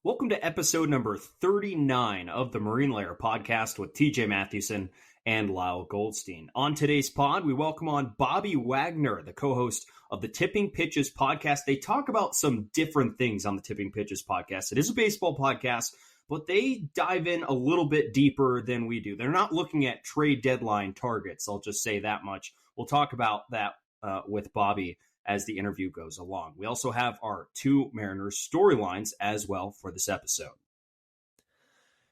Welcome to episode number 39 of the Marine Layer podcast with TJ Mathewson and Lyle Goldstein. On today's pod, we welcome on Bobby Wagner, the co-host of the Tipping Pitches podcast. They talk about some different things on the Tipping Pitches podcast. It is a baseball podcast, but they dive in a little bit deeper than we do. They're not looking at trade deadline targets. I'll just say that much. We'll talk about that with Bobby as the interview goes along. We also have our two Mariners storylines as well for this episode.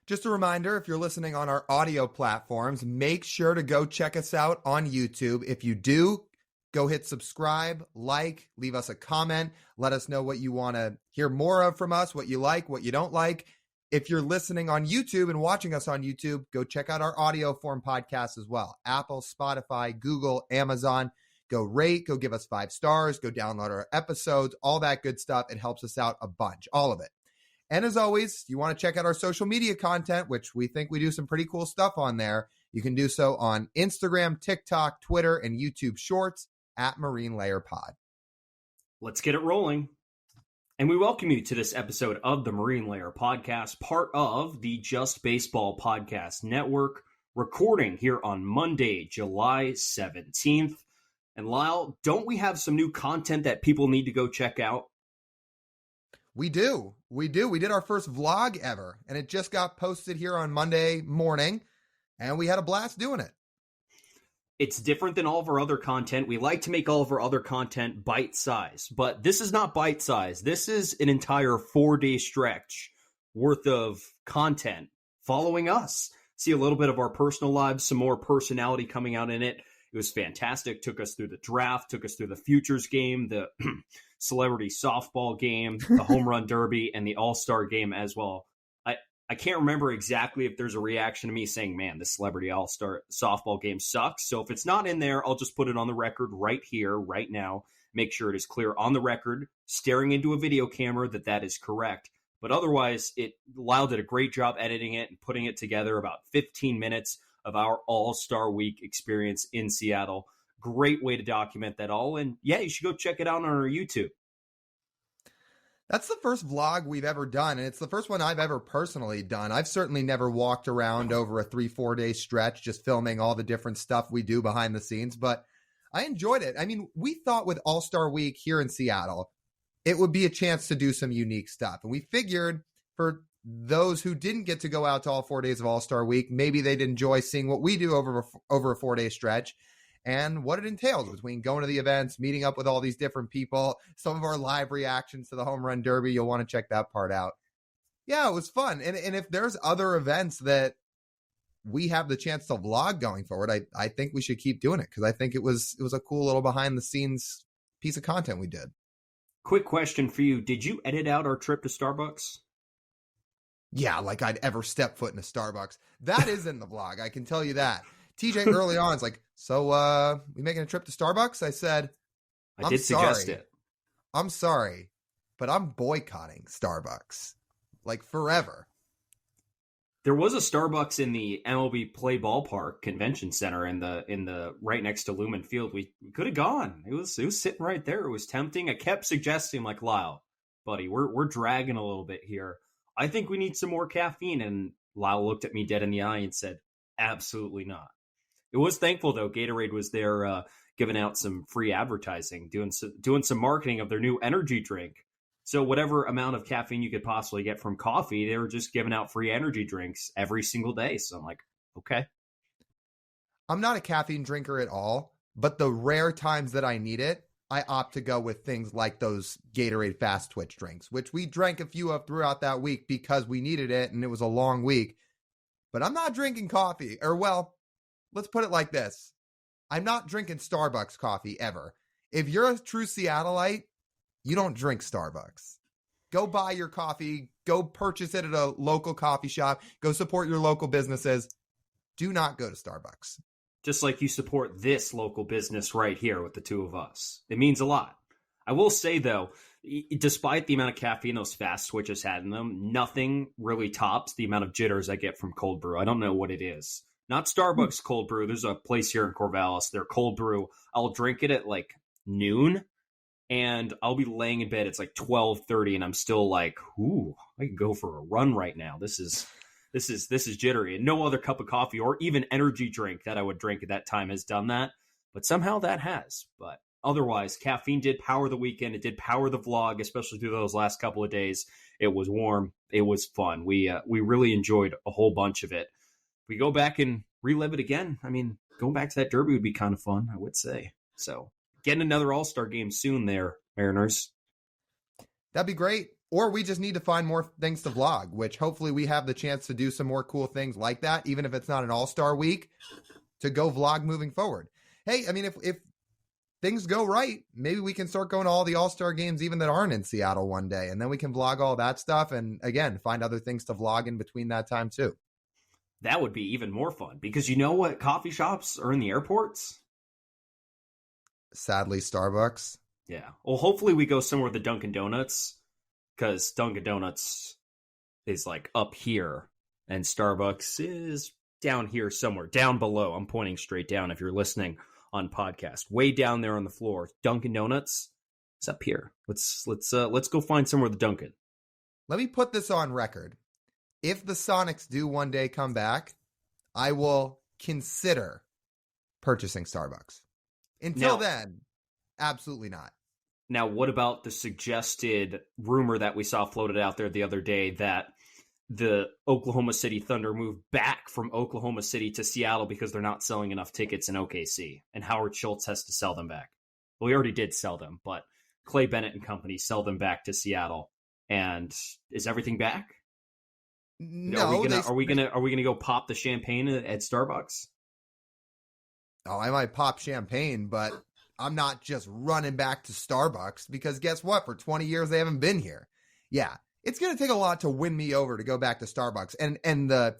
Just a reminder, if you're listening on our audio platforms, make sure to go check us out on YouTube. If you do, go hit subscribe, like, leave us a comment. Let us know what you want to hear more of from us, what you like, what you don't like. If you're listening on YouTube and watching us on YouTube, go check out our audio form podcast as well. Apple, Spotify, Google, Amazon. Go rate, go give us 5 stars, go download our episodes, all that good stuff. It helps us out a bunch, all of it. And as always, you want to check out our social media content, which we think we do some pretty cool stuff on there. You can do so on Instagram, TikTok, Twitter, and YouTube Shorts at Marine Layer Pod. Let's get it rolling. And we welcome you to this episode of the Marine Layer podcast, part of the Just Baseball Podcast Network, recording here on Monday, July 17th. And Lyle, don't we have some new content that people need to go check out? We do. We did our first vlog ever, and it just got posted here on Monday morning, and we had a blast doing it. It's different than all of our other content. We like to make all of our other content bite-sized, but this is not bite-sized. This is an entire 4-day stretch worth of content following us. See a little bit of our personal lives, some more personality coming out in it. It was fantastic. Took us through the draft, took us through the futures game, the celebrity softball game, the home run derby, and the all-star game as well. I can't remember exactly if there's a reaction to me saying, man, the celebrity all-star softball game sucks. So if it's not in there, I'll just put it on the record right here, right now. Make sure it is clear on the record, staring into a video camera, that is correct. But otherwise, Lyle did a great job editing it and putting it together, about 15 minutes of our All-Star Week experience in Seattle. Great way to document that all. And yeah, you should go check it out on our YouTube. That's the first vlog we've ever done, and it's the first one I've ever personally done. I've certainly never walked around over a 3-4 day stretch just filming all the different stuff we do behind the scenes, but I enjoyed it. I mean, we thought with All-Star Week here in Seattle, it would be a chance to do some unique stuff. And we figured for those who didn't get to go out to all 4 days of All-Star Week, maybe they'd enjoy seeing what we do over a 4-day stretch and what it entails between going to the events, meeting up with all these different people, some of our live reactions to the home run derby. You'll want to check that part out. Yeah, it was fun. And if there's other events that we have the chance to vlog going forward, I think we should keep doing it because I think it was a cool little behind the scenes piece of content we did. Quick question for you. Did you edit out our trip to Starbucks? Yeah, like I'd ever step foot in a Starbucks. That is in the vlog, I can tell you that. TJ early on is like, so we making a trip to Starbucks? I said, I did suggest it. I'm sorry, but I'm boycotting Starbucks. Like forever. There was a Starbucks in the MLB Play Ballpark Convention Center in the right next to Lumen Field. We could have gone. It was sitting right there. It was tempting. I kept suggesting, like, Lyle, buddy, we're dragging a little bit here. I think we need some more caffeine. And Lyle looked at me dead in the eye and said, absolutely not. It was thankful, though. Gatorade was there giving out some free advertising, doing some marketing of their new energy drink. So whatever amount of caffeine you could possibly get from coffee, they were just giving out free energy drinks every single day. So I'm like, okay. I'm not a caffeine drinker at all, but the rare times that I need it, I opt to go with things like those Gatorade Fast Twitch drinks, which we drank a few of throughout that week because we needed it and it was a long week. But I'm not drinking coffee. Or, well, let's put it like this. I'm not drinking Starbucks coffee ever. If you're a true Seattleite, you don't drink Starbucks. Go buy your coffee. Go purchase it at a local coffee shop. Go support your local businesses. Do not go to Starbucks. Just like you support this local business right here with the two of us. It means a lot. I will say, though, despite the amount of caffeine those fast switches had in them, nothing really tops the amount of jitters I get from cold brew. I don't know what it is. Not Starbucks cold brew. There's a place here in Corvallis. Their cold brew, I'll drink it at like noon, and I'll be laying in bed. It's like 12:30, and I'm still like, ooh, I could go for a run right now. This is jittery. And no other cup of coffee or even energy drink that I would drink at that time has done that. But somehow that has. But otherwise, caffeine did power the weekend. It did power the vlog, especially through those last couple of days. It was warm. It was fun. We really enjoyed a whole bunch of it. If we go back and relive it again, I mean, going back to that derby would be kind of fun, I would say. So getting another All-Star game soon there, Mariners. That'd be great. Or we just need to find more things to vlog, which hopefully we have the chance to do some more cool things like that, even if it's not an All-Star week, to go vlog moving forward. Hey, I mean, if things go right, maybe we can start going to all the All-Star games even that aren't in Seattle one day, and then we can vlog all that stuff and, again, find other things to vlog in between that time, too. That would be even more fun, because you know what coffee shops are in the airports? Sadly, Starbucks. Yeah. Well, hopefully we go somewhere with the Dunkin' Donuts, because Dunkin' Donuts is like up here and Starbucks is down here somewhere, down below. I'm pointing straight down if you're listening on podcast. Way down there on the floor. Dunkin' Donuts is up here. Let's go find somewhere with the Dunkin'. Let me put this on record. If the Sonics do one day come back, I will consider purchasing Starbucks. Until then, absolutely not. Now, what about the suggested rumor that we saw floated out there the other day that the Oklahoma City Thunder moved back from Oklahoma City to Seattle because they're not selling enough tickets in OKC, and Howard Schultz has to sell them back? Well, he already did sell them, but Clay Bennett and company sell them back to Seattle. And is everything back? No. Are we gonna go pop the champagne at Starbucks? Oh, I might pop champagne, but I'm not just running back to Starbucks, because guess what? For 20 years, they haven't been here. Yeah, it's going to take a lot to win me over to go back to Starbucks. And the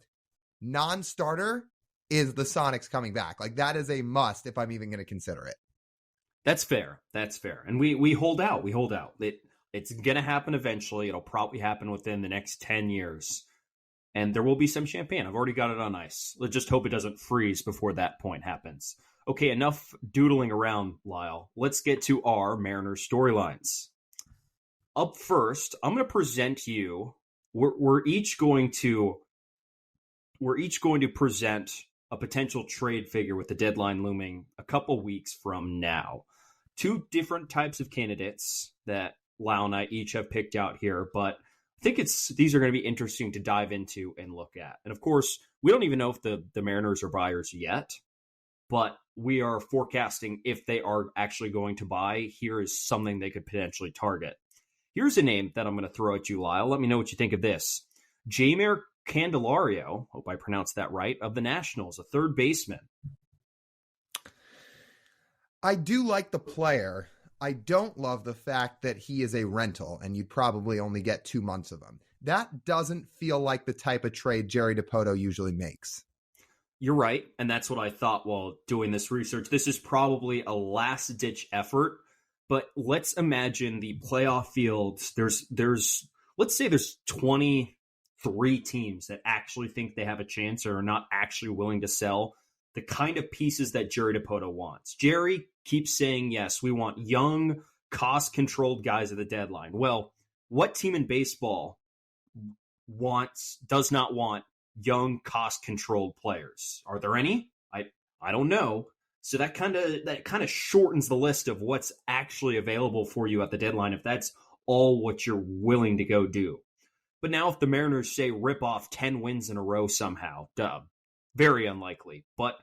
non-starter is the Sonics coming back. Like, that is a must if I'm even going to consider it. That's fair. That's fair. And we hold out. We hold out. It's going to happen eventually. It'll probably happen within the next 10 years. And there will be some champagne. I've already got it on ice. Let's just hope it doesn't freeze before that point happens. Okay, enough doodling around, Lyle. Let's get to our Mariners storylines. Up first, I'm going to present you. We're each going to present a potential trade figure with the deadline looming a couple weeks from now. Two different types of candidates that Lyle and I each have picked out here, but I think these are going to be interesting to dive into and look at. And of course, we don't even know if the Mariners are buyers yet, but we are forecasting if they are actually going to buy, here is something they could potentially target. Here's a name that I'm going to throw at you, Lyle. Let me know what you think of this. Jeimer Candelario, hope I pronounced that right, of the Nationals, a third baseman. I do like the player. I don't love the fact that he is a rental and you'd probably only get 2 months of him. That doesn't feel like the type of trade Jerry DiPoto usually makes. You're right, and that's what I thought while doing this research. This is probably a last-ditch effort, but let's imagine the playoff fields. Let's say there's 23 teams that actually think they have a chance or are not actually willing to sell the kind of pieces that Jerry DiPoto wants. Jerry keeps saying, yes, we want young, cost-controlled guys at the deadline. Well, what team in baseball does not want young, cost-controlled players? Are there any? I don't know. So that kind of shortens the list of what's actually available for you at the deadline if that's all what you're willing to go do. But now if the Mariners say rip off 10 wins in a row somehow, very unlikely. But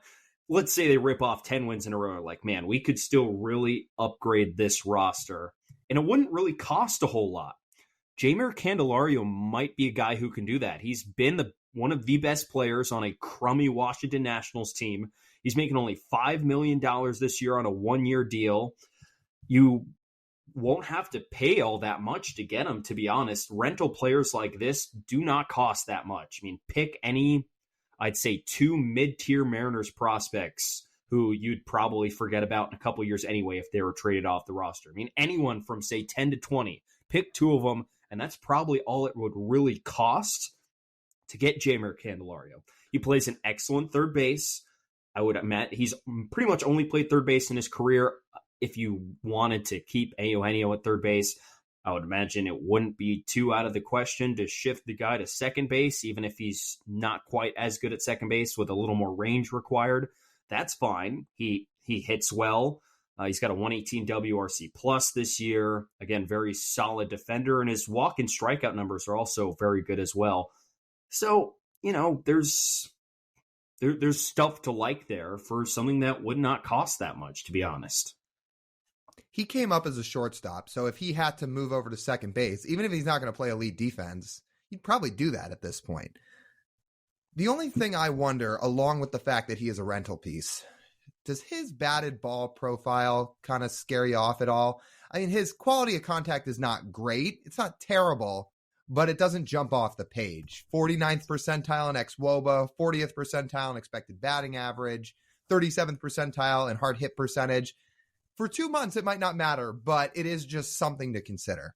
let's say they rip off 10 wins in a row, like, man, we could still really upgrade this roster. And it wouldn't really cost a whole lot. Jeimer Candelario might be a guy who can do that. He's been one of the best players on a crummy Washington Nationals team. He's making only $5 million this year on a one-year deal. You won't have to pay all that much to get him, to be honest. Rental players like this do not cost that much. I mean, pick any, I'd say, 2 mid-tier Mariners prospects who you'd probably forget about in a couple years anyway if they were traded off the roster. I mean, anyone from, say, 10 to 20. Pick 2 of them, and that's probably all it would really cost to get Jeimer Candelario. He plays an excellent third base. I would admit he's pretty much only played third base in his career. if you wanted to keep Eugenio at third base, I would imagine it wouldn't be too out of the question to shift the guy to second base, even if he's not quite as good at second base with a little more range required. That's fine. He hits well. He's got a 118 WRC plus this year. Again, very solid defender, and his walk and strikeout numbers are also very good as well. So, there's stuff to like there for something that would not cost that much, to be honest. He came up as a shortstop, so if he had to move over to second base, even if he's not going to play elite defense, he'd probably do that at this point. The only thing I wonder, along with the fact that he is a rental piece, does his batted ball profile kind of scare you off at all? I mean, his quality of contact is not great. It's not terrible, but it doesn't jump off the page. 49th percentile in xWOBA, 40th percentile in expected batting average, 37th percentile in hard hit percentage. For 2 months, it might not matter, but it is just something to consider.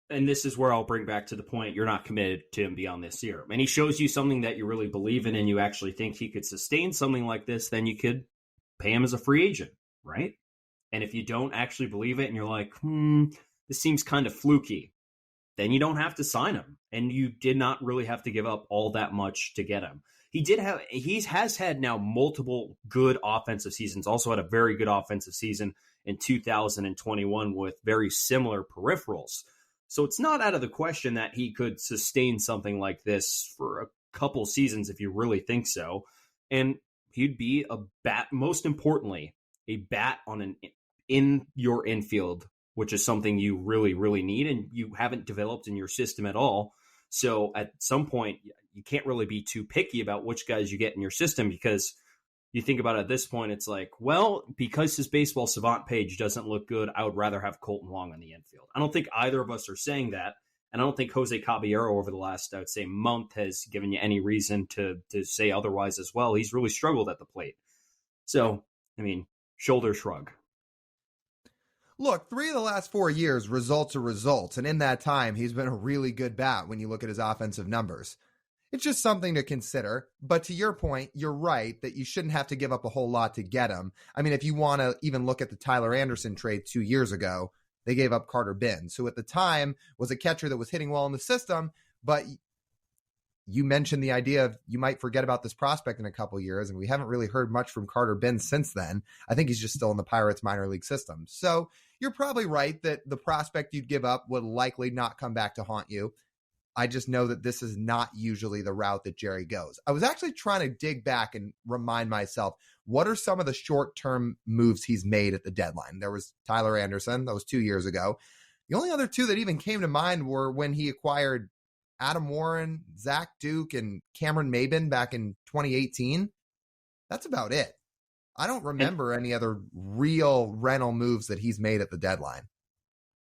And this is where I'll bring back to the point, you're not committed to him beyond this year. And he shows you something that you really believe in and you actually think he could sustain something like this, then you could pay him as a free agent, right? And if you don't actually believe it and you're like, this seems kind of fluky, then you don't have to sign him. And you did not really have to give up all that much to get him. He has had now multiple good offensive seasons, also had a very good offensive season in 2021 with very similar peripherals. So it's not out of the question that he could sustain something like this for a couple seasons if you really think so. And he'd be a bat, most importantly, a bat in your infield, which is something you really, really need and you haven't developed in your system at all. So at some point, you can't really be too picky about which guys you get in your system because you think about it at this point, it's like, well, because his baseball savant page doesn't look good, I would rather have Colton Wong on the infield. I don't think either of us are saying that. And I don't think Jose Caballero over the last, I would say, month has given you any reason to say otherwise as well. He's really struggled at the plate. So, I mean, shoulder shrug. Look, 3 of the last 4 years, results are results. And in that time, he's been a really good bat when you look at his offensive numbers. It's just something to consider. But to your point, you're right that you shouldn't have to give up a whole lot to get him. I mean, if you want to even look at the Tyler Anderson trade 2 years ago, they gave up Carter Binns, who at the time was a catcher that was hitting well in the system. But you mentioned the idea of you might forget about this prospect in a couple of years, and we haven't really heard much from Carter Binns since then. I think he's just still in the Pirates minor league system. So you're probably right that the prospect you'd give up would likely not come back to haunt you. I just know that this is not usually the route that Jerry goes. I was actually trying to dig back and remind myself, what are some of the short-term moves he's made at the deadline? There was Tyler Anderson. That was 2 years ago. The only other two that even came to mind were when he acquired Adam Warren, Zach Duke, and Cameron Maben back in 2018. That's about it. I don't remember any other real rental moves that he's made at the deadline.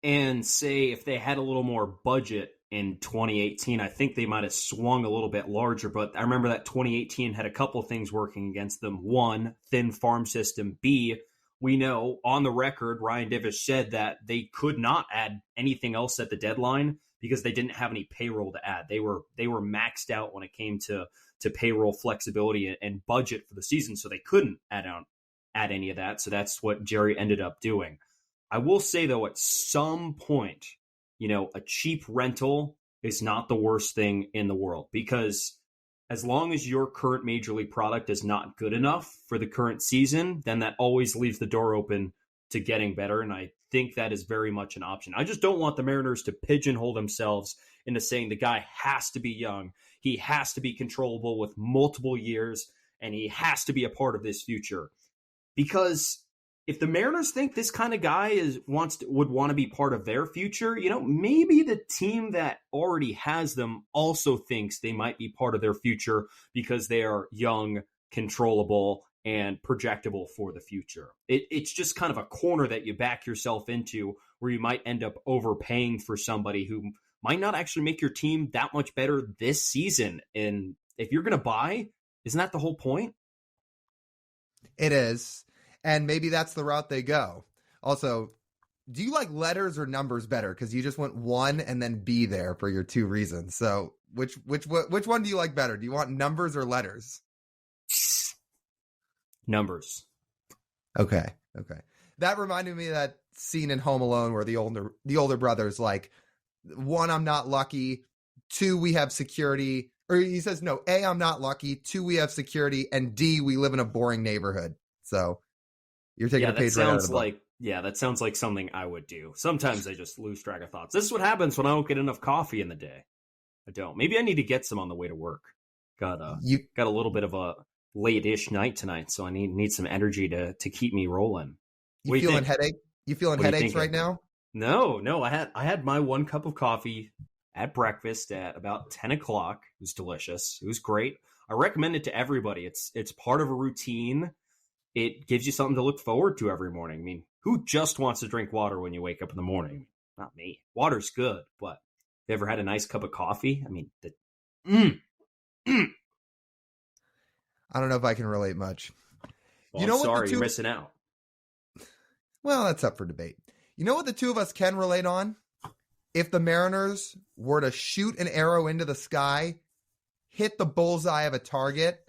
And say if they had a little more budget in 2018, I think they might have swung a little bit larger, but I remember that 2018 had a couple of things working against them. One, thin farm system. B, we know on the record, Ryan Divish said that they could not add anything else at the deadline because they didn't have any payroll to add. They were maxed out when it came to payroll flexibility and budget for the season, so they couldn't add any of that. So that's what Jerry ended up doing. I will say, though, at some point, a cheap rental is not the worst thing in the world, because as long as your current major league product is not good enough for the current season, then that always leaves the door open to getting better. And I think that is very much an option. I just don't want the Mariners to pigeonhole themselves into saying the guy has to be young, he has to be controllable with multiple years, and he has to be a part of this future. Because if the Mariners think this kind of guy would want to be part of their future, maybe the team that already has them also thinks they might be part of their future because they are young, controllable, and projectable for the future. It's just kind of a corner that you back yourself into where you might end up overpaying for somebody who might not actually make your team that much better this season. And if you're going to buy, isn't that the whole point? It is. And maybe that's the route they go. Also, do you like letters or numbers better? Because you just went 1 and then B there for your 2 reasons. So which one do you like better? Do you want numbers or letters? Numbers. Okay. That reminded me of that scene in Home Alone where the older brother's like, one, I'm not lucky. Two, we have security. Or he says, no, A, I'm not lucky. Two, we have security. And D, we live in a boring neighborhood. So you're taking a page right out of the book. That sounds like something I would do. Sometimes I just lose track of thoughts. This is what happens when I don't get enough coffee in the day. I don't. Maybe I need to get some on the way to work. Got a little bit of a late-ish night tonight, so I need some energy to keep me rolling. You feeling headache? You feeling headaches right now? No. I had my 1 cup of coffee at breakfast at about 10 o'clock. It was delicious. It was great. I recommend it to everybody. It's part of a routine. It gives you something to look forward to every morning. I mean, who just wants to drink water when you wake up in the morning? Not me. Water's good, but you ever had a nice cup of coffee? I mean, I don't know if I can relate much. Well, I'm sorry, you're missing out. Well, that's up for debate. You know what the two of us can relate on? If the Mariners were to shoot an arrow into the sky, hit the bullseye of a target,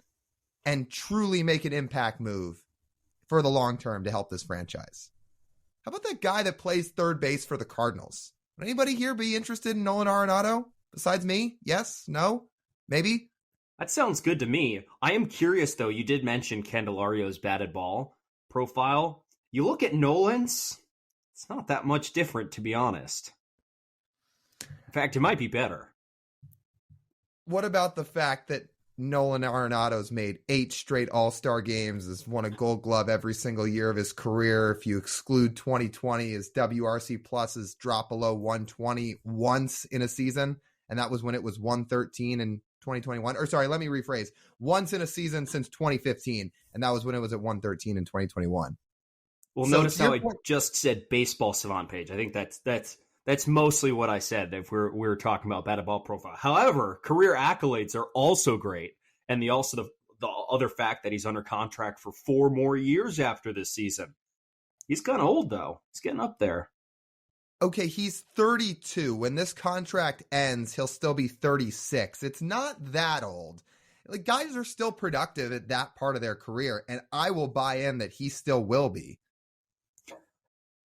and truly make an impact move for the long term to help this franchise. How about that guy that plays third base for the Cardinals? Would anybody here be interested in Nolan Arenado besides me? Yes? No? Maybe? That sounds good to me. I am curious, though. You did mention Candelario's batted ball profile. You look at Nolan's, it's not that much different, to be honest. In fact, it might be better. What about the fact that Nolan Arenado's made 8 straight All-Star games, has won a Gold Glove every single year of his career? If you exclude 2020, his WRC plus has dropped below 120 once in a season, and that was when it was 113 in 2021. Or sorry, let me rephrase. Once in a season since 2015, and that was when it was at 113 in 2021. Well, so notice how I just said baseball savant page. I think that's mostly what I said if we're talking about batted ball profile. However, career accolades are also great. And the other fact that he's under contract for 4 more years after this season. He's kind of old, though. He's getting up there. Okay, he's 32. When this contract ends, he'll still be 36. It's not that old. Like, guys are still productive at that part of their career, and I will buy in that he still will be.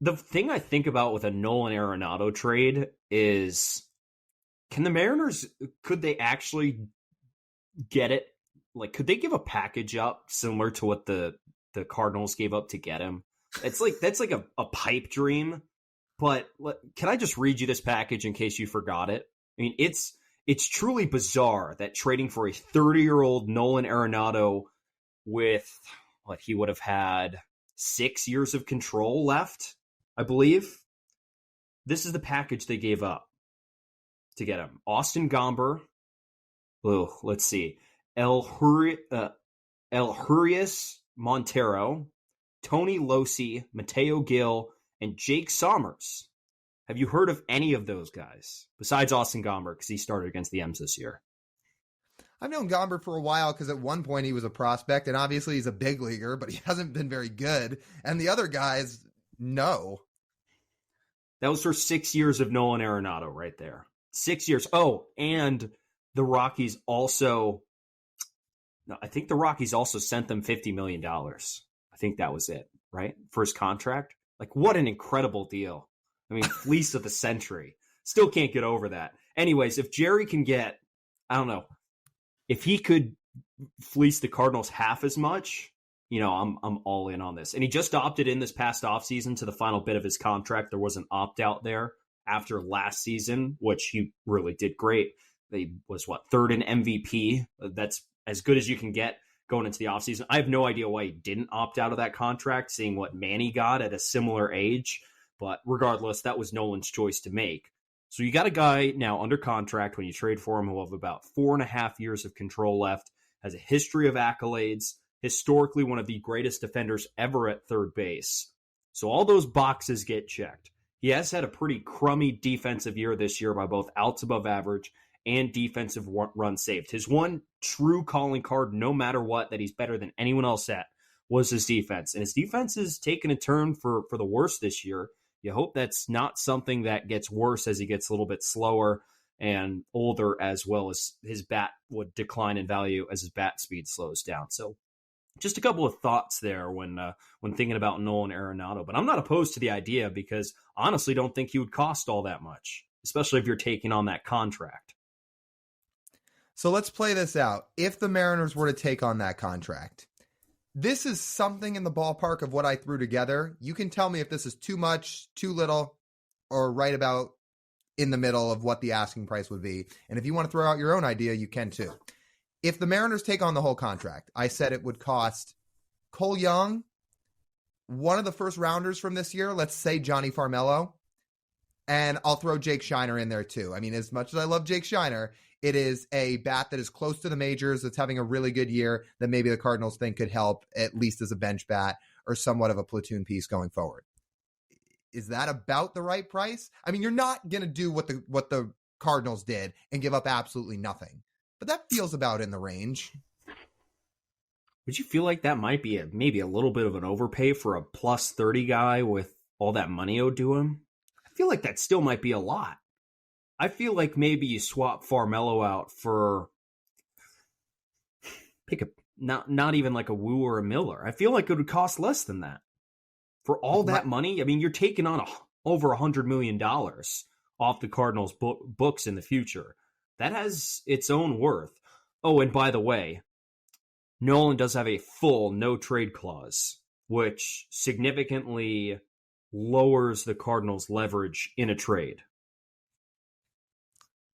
The thing I think about with a Nolan Arenado trade is, could they actually get it? Like, could they give a package up similar to what the Cardinals gave up to get him? That's like a pipe dream. But can I just read you this package in case you forgot it? I mean, it's truly bizarre that trading for a 30-year-old Nolan Arenado with what he would have had 6 years of control left, I believe. This is the package they gave up to get him. Austin Gomber. Oh, let's see. El Hurrius Montero, Tony Losi, Mateo Gil, and Jake Sommers. Have you heard of any of those guys besides Austin Gomber, because he started against the M's this year? I've known Gomber for a while because at one point he was a prospect, and obviously he's a big leaguer, but he hasn't been very good. And the other guys, no. That was for 6 years of Nolan Arenado right there. 6 years. Oh, and the Rockies also, I think the Rockies also sent them $50 million. I think that was it, right? First contract. Like, what an incredible deal. I mean, fleece of the century. Still can't get over that. Anyways, if Jerry can get, I don't know, if he could fleece the Cardinals half as much, I'm all in on this. And he just opted in this past offseason to the final bit of his contract. There was an opt-out there after last season, which he really did great. He was, third in MVP? That's as good as you can get going into the offseason. I have no idea why he didn't opt out of that contract, seeing what Manny got at a similar age. But regardless, that was Nolan's choice to make. So you got a guy now under contract when you trade for him who will have about 4.5 years of control left, has a history of accolades, historically one of the greatest defenders ever at third base. So all those boxes get checked. He has had a pretty crummy defensive year this year by both outs above average and defensive runs saved. His one true calling card, no matter what, that he's better than anyone else at, was his defense. And his defense has taken a turn for the worse this year. You hope that's not something that gets worse as he gets a little bit slower and older, as well as his bat would decline in value as his bat speed slows down. So Just a couple of thoughts there when thinking about Nolan Arenado, but I'm not opposed to the idea because honestly don't think he would cost all that much, especially if you're taking on that contract. So let's play this out. If the Mariners were to take on that contract, this is something in the ballpark of what I threw together. You can tell me if this is too much, too little, or right about in the middle of what the asking price would be. And if you want to throw out your own idea, you can too. If the Mariners take on the whole contract, I said it would cost Cole Young, one of the first rounders from this year, let's say Johnny Farmelo, and I'll throw Jake Scheiner in there too. I mean, as much as I love Jake Scheiner, it is a bat that is close to the majors, that's having a really good year, that maybe the Cardinals think could help, at least as a bench bat or somewhat of a platoon piece going forward. Is that about the right price? I mean, you're not going to do what the Cardinals did and give up absolutely nothing, but that feels about in the range. Would you feel like that might be maybe a little bit of an overpay for a plus 30 guy with all that money owed to him? I feel like that still might be a lot. I feel like maybe you swap Farmelo out for not even like a Wu or a Miller. I feel like it would cost less than that. For all that money, I mean, you're taking on over $100 million off the Cardinals' books in the future. That has its own worth. Oh, and by the way, Nolan does have a full no-trade clause, which significantly lowers the Cardinals' leverage in a trade.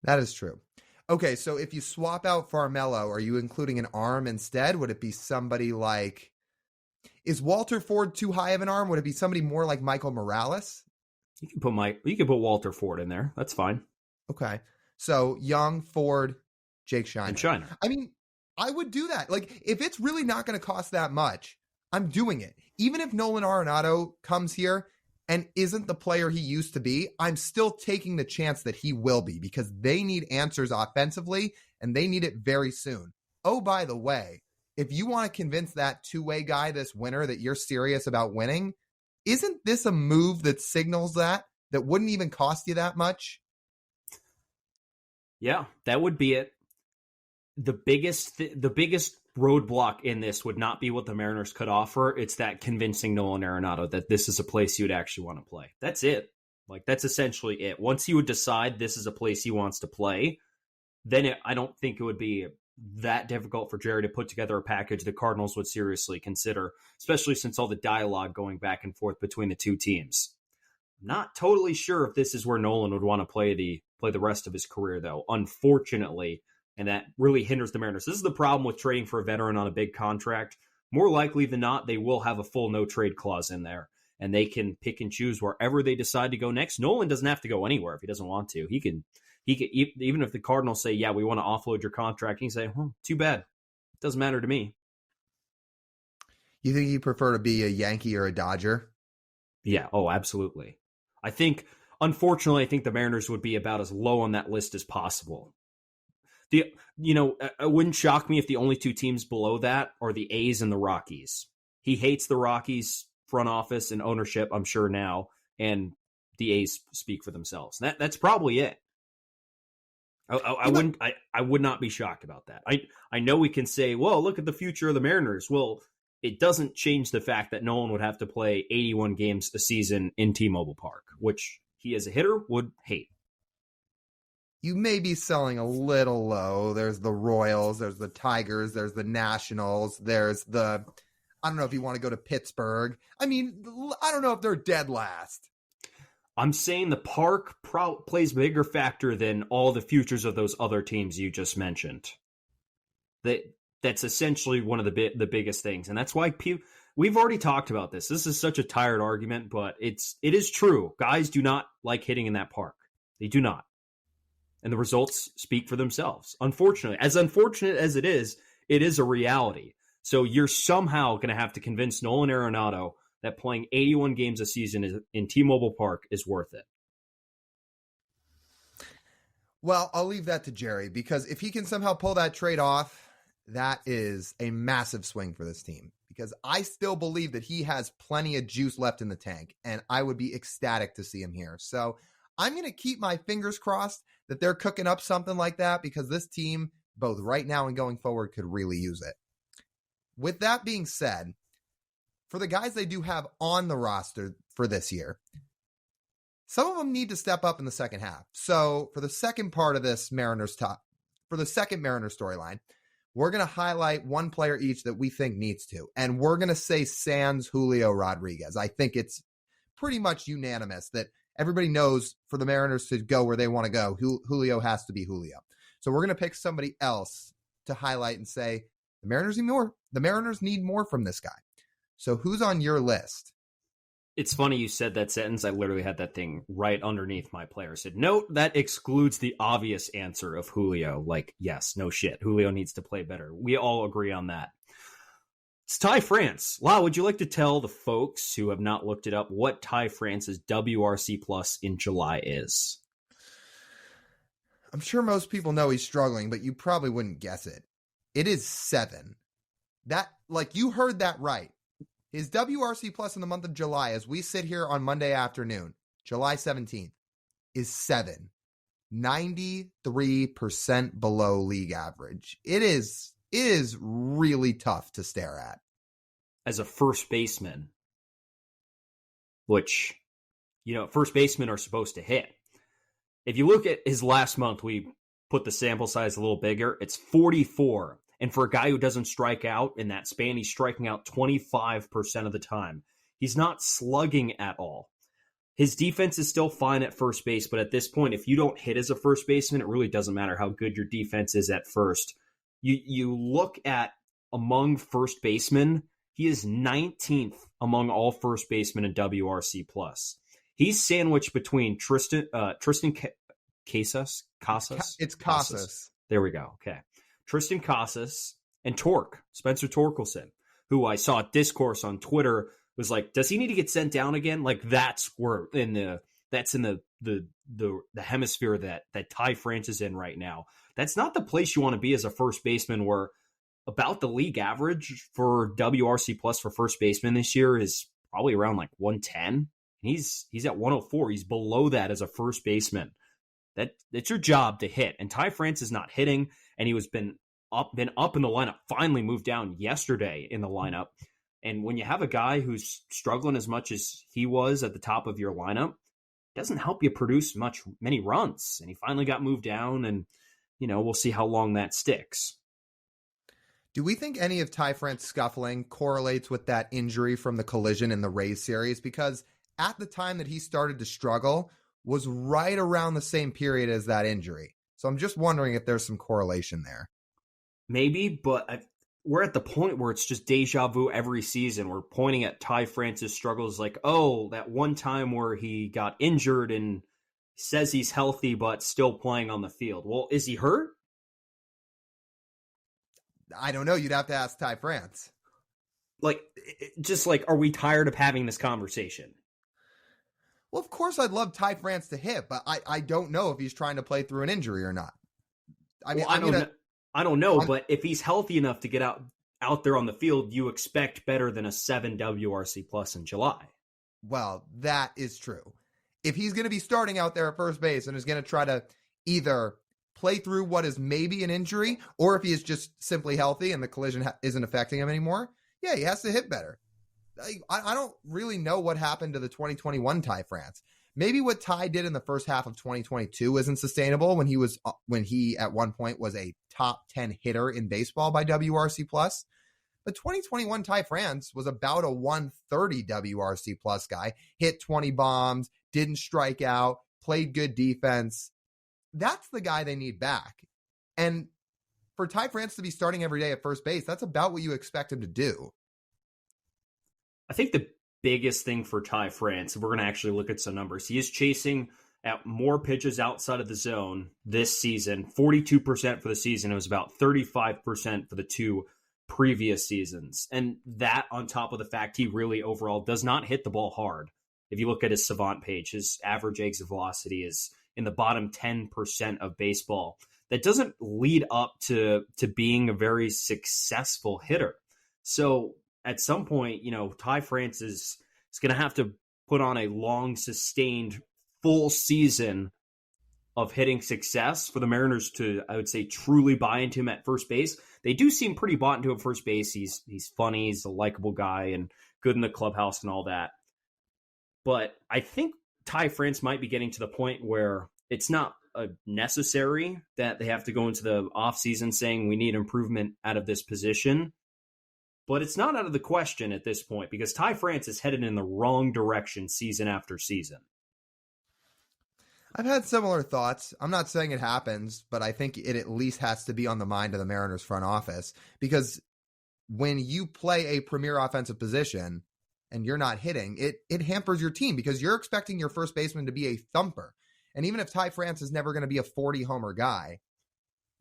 That is true. Okay, so if you swap out Farmelo, are you including an arm instead? Would it be somebody like... Is Walter Ford too high of an arm? Would it be somebody more like Michael Morales? You can put Walter Ford in there. That's fine. Okay. So Young, Ford, Jake Scheiner. And Scheiner. I mean, I would do that. Like, if it's really not going to cost that much, I'm doing it. Even if Nolan Arenado comes here and isn't the player he used to be, I'm still taking the chance that he will be, because they need answers offensively and they need it very soon. Oh, by the way, if you want to convince that two-way guy this winter that you're serious about winning, isn't this a move that signals that wouldn't even cost you that much? Yeah, that would be it. The biggest roadblock in this would not be what the Mariners could offer. It's that convincing Nolan Arenado that this is a place he would actually want to play. That's it. Like, that's essentially it. Once he would decide this is a place he wants to play, then I don't think it would be that difficult for Jerry to put together a package the Cardinals would seriously consider, especially since all the dialogue going back and forth between the two teams. I'm not totally sure if this is where Nolan would want to play the rest of his career, though, unfortunately, and that really hinders the Mariners. This is the problem with trading for a veteran on a big contract. More likely than not, they will have a full no-trade clause in there, and they can pick and choose wherever they decide to go next. Nolan doesn't have to go anywhere if he doesn't want to. He can, even if the Cardinals say, yeah, we want to offload your contract, he can say, too bad. It doesn't matter to me. You think you prefer to be a Yankee or a Dodger? Yeah, absolutely. Unfortunately, I think the Mariners would be about as low on that list as possible. It wouldn't shock me if the only two teams below that are the A's and the Rockies. He hates the Rockies front office and ownership, I'm sure now, and the A's speak for themselves. That's probably it. I would not be shocked about that. I know we can say, well, look at the future of the Mariners. Well, it doesn't change the fact that Nolan would have to play 81 games a season in T-Mobile Park, which he as a hitter would hate. You may be selling a little low. There's the Royals, there's the Tigers, there's the Nationals, there's the, I don't know if you want to go to Pittsburgh. I mean, I don't know if they're dead last. I'm saying the park plays a bigger factor than all the futures of those other teams you just mentioned. That's essentially one of the biggest things, and that's why we've already talked about this. This is such a tired argument, but it is true. Guys do not like hitting in that park. They do not. And the results speak for themselves. Unfortunately, as unfortunate as it is a reality. So you're somehow going to have to convince Nolan Arenado that playing 81 games a season in T-Mobile Park is worth it. Well, I'll leave that to Jerry, because if he can somehow pull that trade off, that is a massive swing for this team, because I still believe that he has plenty of juice left in the tank, and I would be ecstatic to see him here. So I'm going to keep my fingers crossed that they're cooking up something like that, because this team, both right now and going forward, could really use it. With that being said, for the guys they do have on the roster for this year, some of them need to step up in the second half. So for the second part of this for the second Mariners storyline, we're going to highlight one player each that we think needs to. And we're going to say sans Julio Rodriguez. I think it's pretty much unanimous that everybody knows for the Mariners to go where they want to go, Julio has to be Julio. So we're going to pick somebody else to highlight and say, the Mariners need more. The Mariners need more from this guy. So who's on your list? It's funny you said that sentence. I literally had that thing right underneath my player. I said, note that excludes the obvious answer of Julio. Like, yes, no shit. Julio needs to play better. We all agree on that. It's Ty France. Lyle, would you like to tell the folks who have not looked it up what Ty France's WRC plus in July is? I'm sure most people know he's struggling, but you probably wouldn't guess it. It is 7. You heard that right. His WRC plus in the month of July, as we sit here on Monday afternoon, July 17th, is 7. 93% below league average. It is really tough to stare at. As a first baseman, which, first basemen are supposed to hit. If you look at his last month, we put the sample size a little bigger. It's 44. And for a guy who doesn't strike out in that span, he's striking out 25% of the time. He's not slugging at all. His defense is still fine at first base, but at this point, if you don't hit as a first baseman, it really doesn't matter how good your defense is at first. You look at among first basemen, he is 19th among all first basemen in WRC+. He's sandwiched between Tristan Casas? It's Casas. There we go. Okay. Tristan Casas and Spencer Torkelson, who I saw at Discourse on Twitter was like, does he need to get sent down again? Like that's in the hemisphere that Ty France is in right now. That's not the place you want to be as a first baseman, where about the league average for WRC plus for first baseman this year is probably around like 110. And he's at 104. He's below that as a first baseman. That's your job to hit. And Ty France is not hitting, and he was been up in the lineup, finally moved down yesterday in the lineup. And when you have a guy who's struggling as much as he was at the top of your lineup, it doesn't help you produce many runs. And he finally got moved down, and we'll see how long that sticks. Do we think any of Ty France scuffling correlates with that injury from the collision in the Rays series? Because at the time that he started to struggle was right around the same period as that injury. So I'm just wondering if there's some correlation there. Maybe, but we're at the point where it's just deja vu every season. We're pointing at Ty France's struggles like, oh, that one time where he got injured and says he's healthy but still playing on the field. Well, is he hurt? I don't know. You'd have to ask Ty France. Are we tired of having this conversation? Well, of course I'd love Ty France to hit, but I don't know if he's trying to play through an injury or not. I mean, I don't know, but if he's healthy enough to get out there on the field, you expect better than a 7 WRC plus in July. Well, that is true. If he's going to be starting out there at first base and is going to try to either play through what is maybe an injury, or if he is just simply healthy and the collision isn't affecting him anymore, yeah, he has to hit better. I don't really know what happened to the 2021 Ty France. Maybe what Ty did in the first half of 2022 isn't sustainable when he at one point was a top 10 hitter in baseball by WRC plus. But 2021 Ty France was about a 130 WRC plus guy, hit 20 bombs, didn't strike out, played good defense. That's the guy they need back. And for Ty France to be starting every day at first base, that's about what you expect him to do. I think the biggest thing for Ty France, if we're going to actually look at some numbers, he is chasing at more pitches outside of the zone this season, 42% for the season. It was about 35% for the 2 previous seasons. And that on top of the fact he really overall does not hit the ball hard. If you look at his Savant page, his average exit velocity is in the bottom 10% of baseball. That doesn't lead up to being a very successful hitter. So at some point, Ty France is going to have to put on a long, sustained, full season of hitting success for the Mariners to, I would say, truly buy into him at first base. They do seem pretty bought into him at first base. He's funny, he's a likable guy, and good in the clubhouse and all that. But I think Ty France might be getting to the point where it's not necessary that they have to go into the offseason saying we need improvement out of this position. But it's not out of the question at this point because Ty France is headed in the wrong direction season after season. I've had similar thoughts. I'm not saying it happens, but I think it at least has to be on the mind of the Mariners front office, because when you play a premier offensive position and you're not hitting, it hampers your team because you're expecting your first baseman to be a thumper. And even if Ty France is never going to be a 40-homer guy,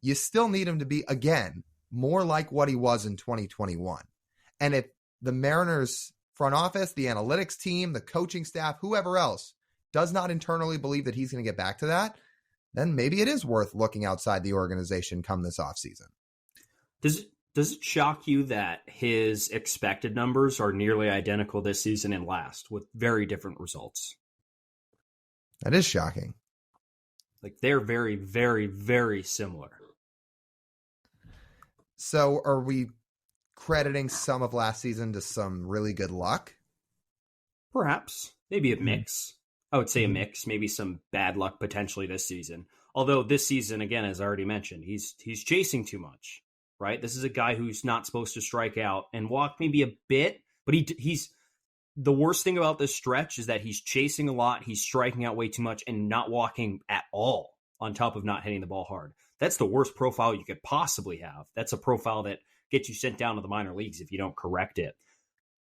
you still need him to be, again, more like what he was in 2021. And if the Mariners front office, the analytics team, the coaching staff, whoever else does not internally believe that he's going to get back to that, then maybe it is worth looking outside the organization come this offseason. Does it shock you that his expected numbers are nearly identical this season and last with very different results? That is shocking. Like they're very, very, very similar. So are we crediting some of last season to some really good luck? Perhaps. Maybe a mix. I would say a mix, maybe some bad luck potentially this season. Although this season, again, as I already mentioned, he's chasing too much, right? This is a guy who's not supposed to strike out and walk maybe a bit, but he's the worst thing about this stretch is that he's chasing a lot, he's striking out way too much and not walking at all on top of not hitting the ball hard. That's the worst profile you could possibly have. That's a profile that gets you sent down to the minor leagues if you don't correct it.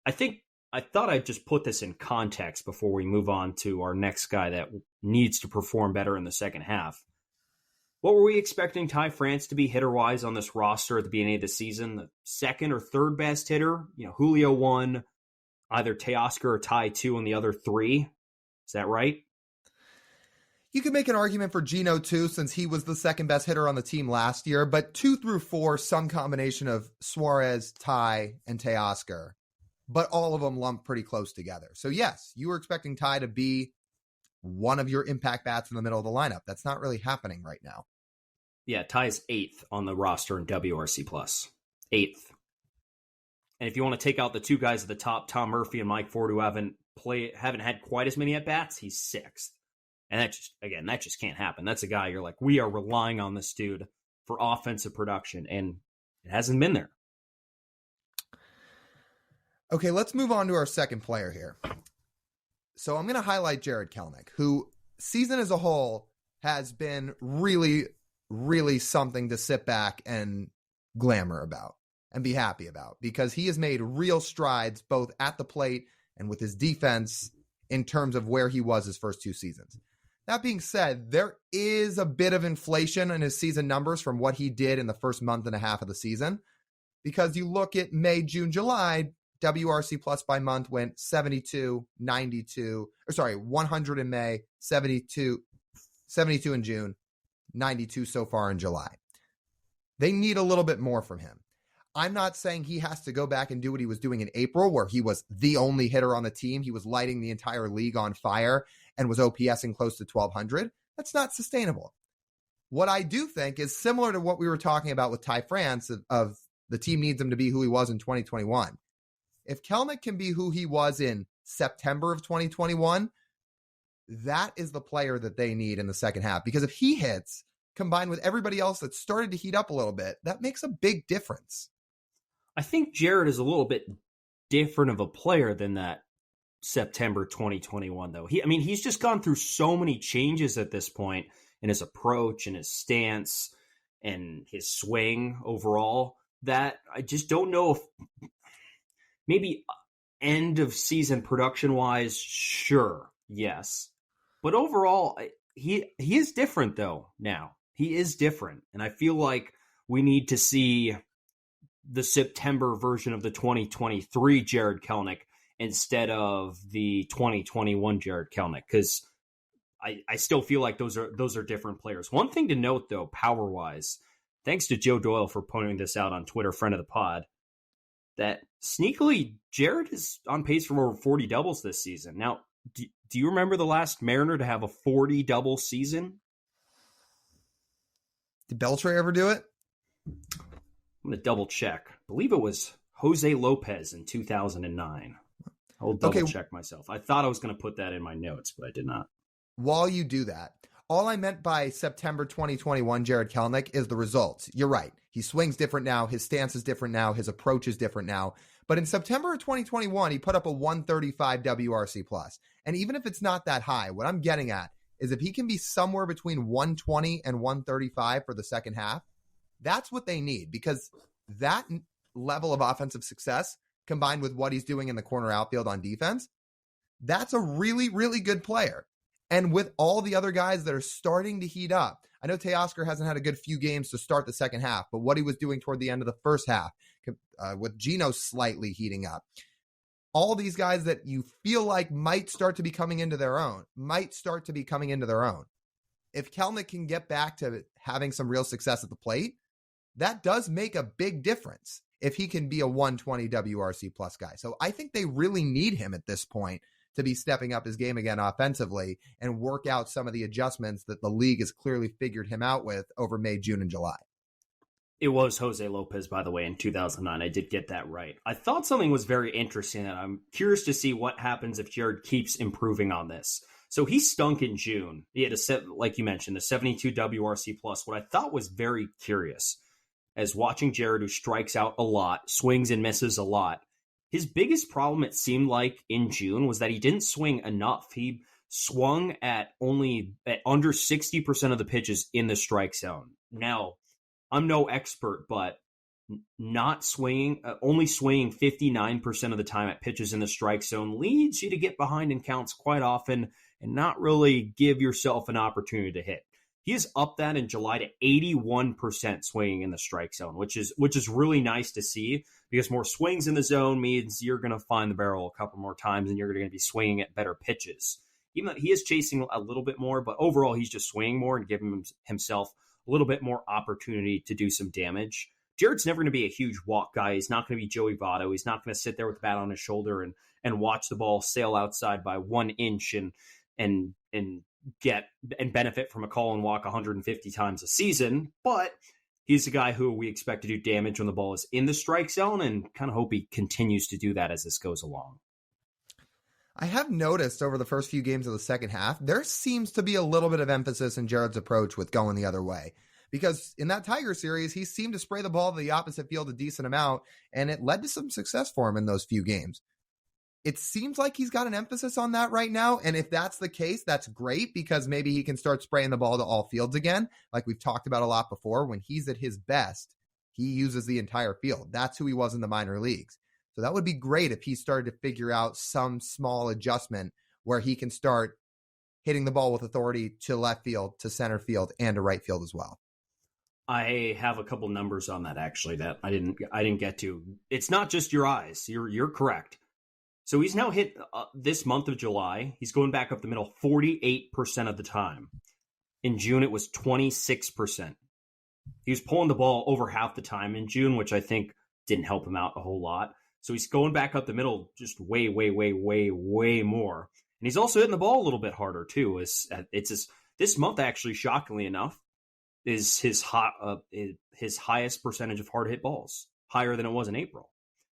I thought I'd just put this in context before we move on to our next guy that needs to perform better in the second half. What were we expecting Ty France to be hitter-wise on this roster at the beginning of the season? The second or third best hitter? Julio 1, either Teoscar or Ty 2, and the other 3. Is that right? You could make an argument for Geno 2 since he was the second best hitter on the team last year, but 2 through 4, some combination of Suarez, Ty, and Teoscar. But all of them lumped pretty close together. So yes, you were expecting Ty to be one of your impact bats in the middle of the lineup. That's not really happening right now. Yeah, Ty's 8th on the roster in WRC+. 8th. And if you want to take out the 2 guys at the top, Tom Murphy and Mike Ford, who haven't had quite as many at-bats, he's 6th. And that just can't happen. That's a guy you're like, we are relying on this dude for offensive production, and it hasn't been there. Okay, let's move on to our second player here. So I'm going to highlight Jarred Kelenic, who season as a whole has been really, really something to sit back and glamour about and be happy about, because he has made real strides both at the plate and with his defense in terms of where he was his first 2 seasons. That being said, there is a bit of inflation in his season numbers from what he did in the first month and a half of the season, because you look at May, June, July, WRC plus by month went 72, 92, 100 in May, 72 in June, 92 so far in July. They need a little bit more from him. I'm not saying he has to go back and do what he was doing in April, where he was the only hitter on the team. He was lighting the entire league on fire and was OPSing close to 1,200. That's not sustainable. What I do think is similar to what we were talking about with Ty France of the team needs him to be who he was in 2021. If Kelenic can be who he was in September of 2021, that is the player that they need in the second half. Because if he hits, combined with everybody else that started to heat up a little bit, that makes a big difference. I think Jarred is a little bit different of a player than that September 2021, though. He's just gone through so many changes at this point in his approach and his stance and his swing overall that I just don't know if maybe end of season production wise, sure, yes. But overall, he is different though now. He is different. And I feel like we need to see the September version of the 2023 Jarred Kelenic instead of the 2021 Jarred Kelenic, because I still feel like those are different players. One thing to note though, power wise, thanks to Joe Doyle for pointing this out on Twitter, friend of the pod, that sneakily Jarred is on pace for over 40 doubles this season. Now, do you remember the last Mariner to have a 40 double season? Did Beltre ever do it? I'm going to double check. I believe it was Jose Lopez in 2009. I'll double check myself. I thought I was going to put that in my notes, but I did not. While you do that, all I meant by September 2021 Jarred Kelenic is the results. You're right. He swings different now. His stance is different now. His approach is different now. But in September of 2021, he put up a 135 WRC plus. And even if it's not that high, what I'm getting at is if he can be somewhere between 120 and 135 for the second half, that's what they need, because that level of offensive success combined with what he's doing in the corner outfield on defense, that's a really, really good player. And with all the other guys that are starting to heat up, I know Teoscar hasn't had a good few games to start the second half, but what he was doing toward the end of the first half, with Geno slightly heating up, all these guys that you feel like might start to be coming into their own, If Kelenic can get back to having some real success at the plate, that does make a big difference if he can be a 120 WRC plus guy. So I think they really need him at this point to be stepping up his game again offensively and work out some of the adjustments that the league has clearly figured him out with over May, June, and July. It was Jose Lopez, by the way, in 2009. I did get that right. I thought something was very interesting, and I'm curious to see what happens if Jarred keeps improving on this. So he stunk in June. He had like you mentioned, the 72 WRC plus. What I thought was very curious as watching Jarred, who strikes out a lot, swings and misses a lot. His biggest problem, it seemed like, in June was that he didn't swing enough. He swung at under 60% of the pitches in the strike zone. Now, I'm no expert, but not swinging, only swinging 59% of the time at pitches in the strike zone leads you to get behind in counts quite often and not really give yourself an opportunity to hit. He has upped that in July to 81% swinging in the strike zone, which is really nice to see, because more swings in the zone means you're going to find the barrel a couple more times and you're going to be swinging at better pitches. Even though he is chasing a little bit more, but overall he's just swinging more and giving himself a little bit more opportunity to do some damage. Jarred's never going to be a huge walk guy. He's not going to be Joey Votto. He's not going to sit there with the bat on his shoulder and watch the ball sail outside by 1 inch and get and benefit from a call and walk 150 times a season. But he's a guy who we expect to do damage when the ball is in the strike zone, and kind of hope he continues to do that as this goes along. I have noticed over the first few games of the second half, there seems to be a little bit of emphasis in Jarred's approach with going the other way. Because in that Tiger series, he seemed to spray the ball to the opposite field a decent amount, and it led to some success for him in those few games. It seems like he's got an emphasis on that right now, and if that's the case, that's great, because maybe he can start spraying the ball to all fields again, like we've talked about a lot before. When he's at his best, he uses the entire field. That's who he was in the minor leagues. So that would be great if he started to figure out some small adjustment where he can start hitting the ball with authority to left field, to center field, and to right field as well. I have a couple numbers on that, actually, that I didn't get to. It's not just your eyes. You're correct. So he's now hit this month of July. He's going back up the middle 48% of the time. In June, it was 26%. He was pulling the ball over half the time in June, which I think didn't help him out a whole lot. So he's going back up the middle just way, way, way, way, way more. And he's also hitting the ball a little bit harder, too. This month, actually, shockingly enough, is his highest percentage of hard hit balls, higher than it was in April.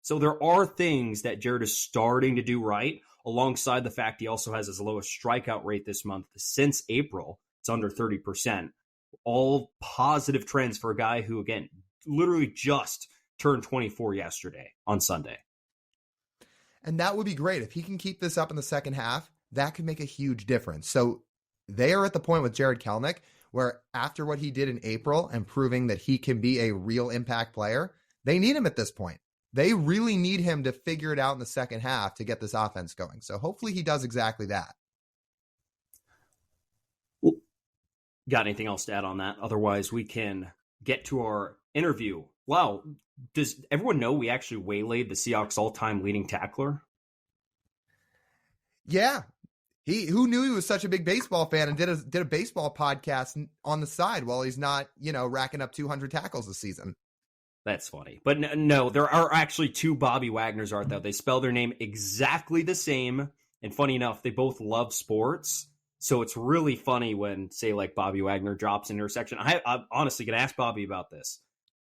So there are things that Jarred is starting to do right, alongside the fact he also has his lowest strikeout rate this month since April. It's under 30%. All positive trends for a guy who, again, literally just turned 24 yesterday on Sunday. And that would be great. If he can keep this up in the second half, that could make a huge difference. So they are at the point with Jarred Kelenic where after what he did in April and proving that he can be a real impact player, they need him at this point. They really need him to figure it out in the second half to get this offense going. So hopefully he does exactly that. Well, got anything else to add on that? Otherwise, we can get to our interview. Wow. Does everyone know we actually waylaid the Seahawks all-time leading tackler? Yeah. Who knew he was such a big baseball fan and did a baseball podcast on the side while he's not, racking up 200 tackles this season. That's funny. But no, there are actually two Bobby Wagners They spell their name exactly the same. And funny enough, they both love sports. So it's really funny when, say, like Bobby Wagner drops an interception. I'm honestly going to ask Bobby about this,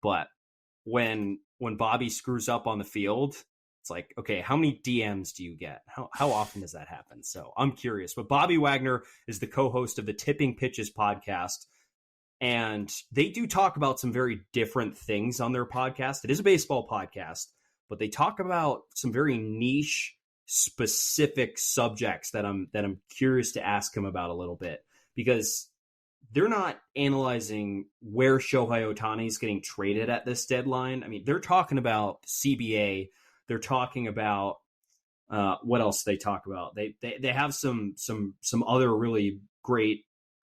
but when Bobby screws up on the field, it's like, okay, how many DMs do you get? How often does that happen? So I'm curious. But Bobby Wagner is the co-host of the Tipping Pitches podcast, and they do talk about some very different things on their podcast. It is a baseball podcast, but they talk about some very niche, specific subjects that I'm curious to ask him about a little bit, because they're not analyzing where Shohei Ohtani is getting traded at this deadline. I mean, they're talking about CBA. They're talking about what else they talk about. They have some other really great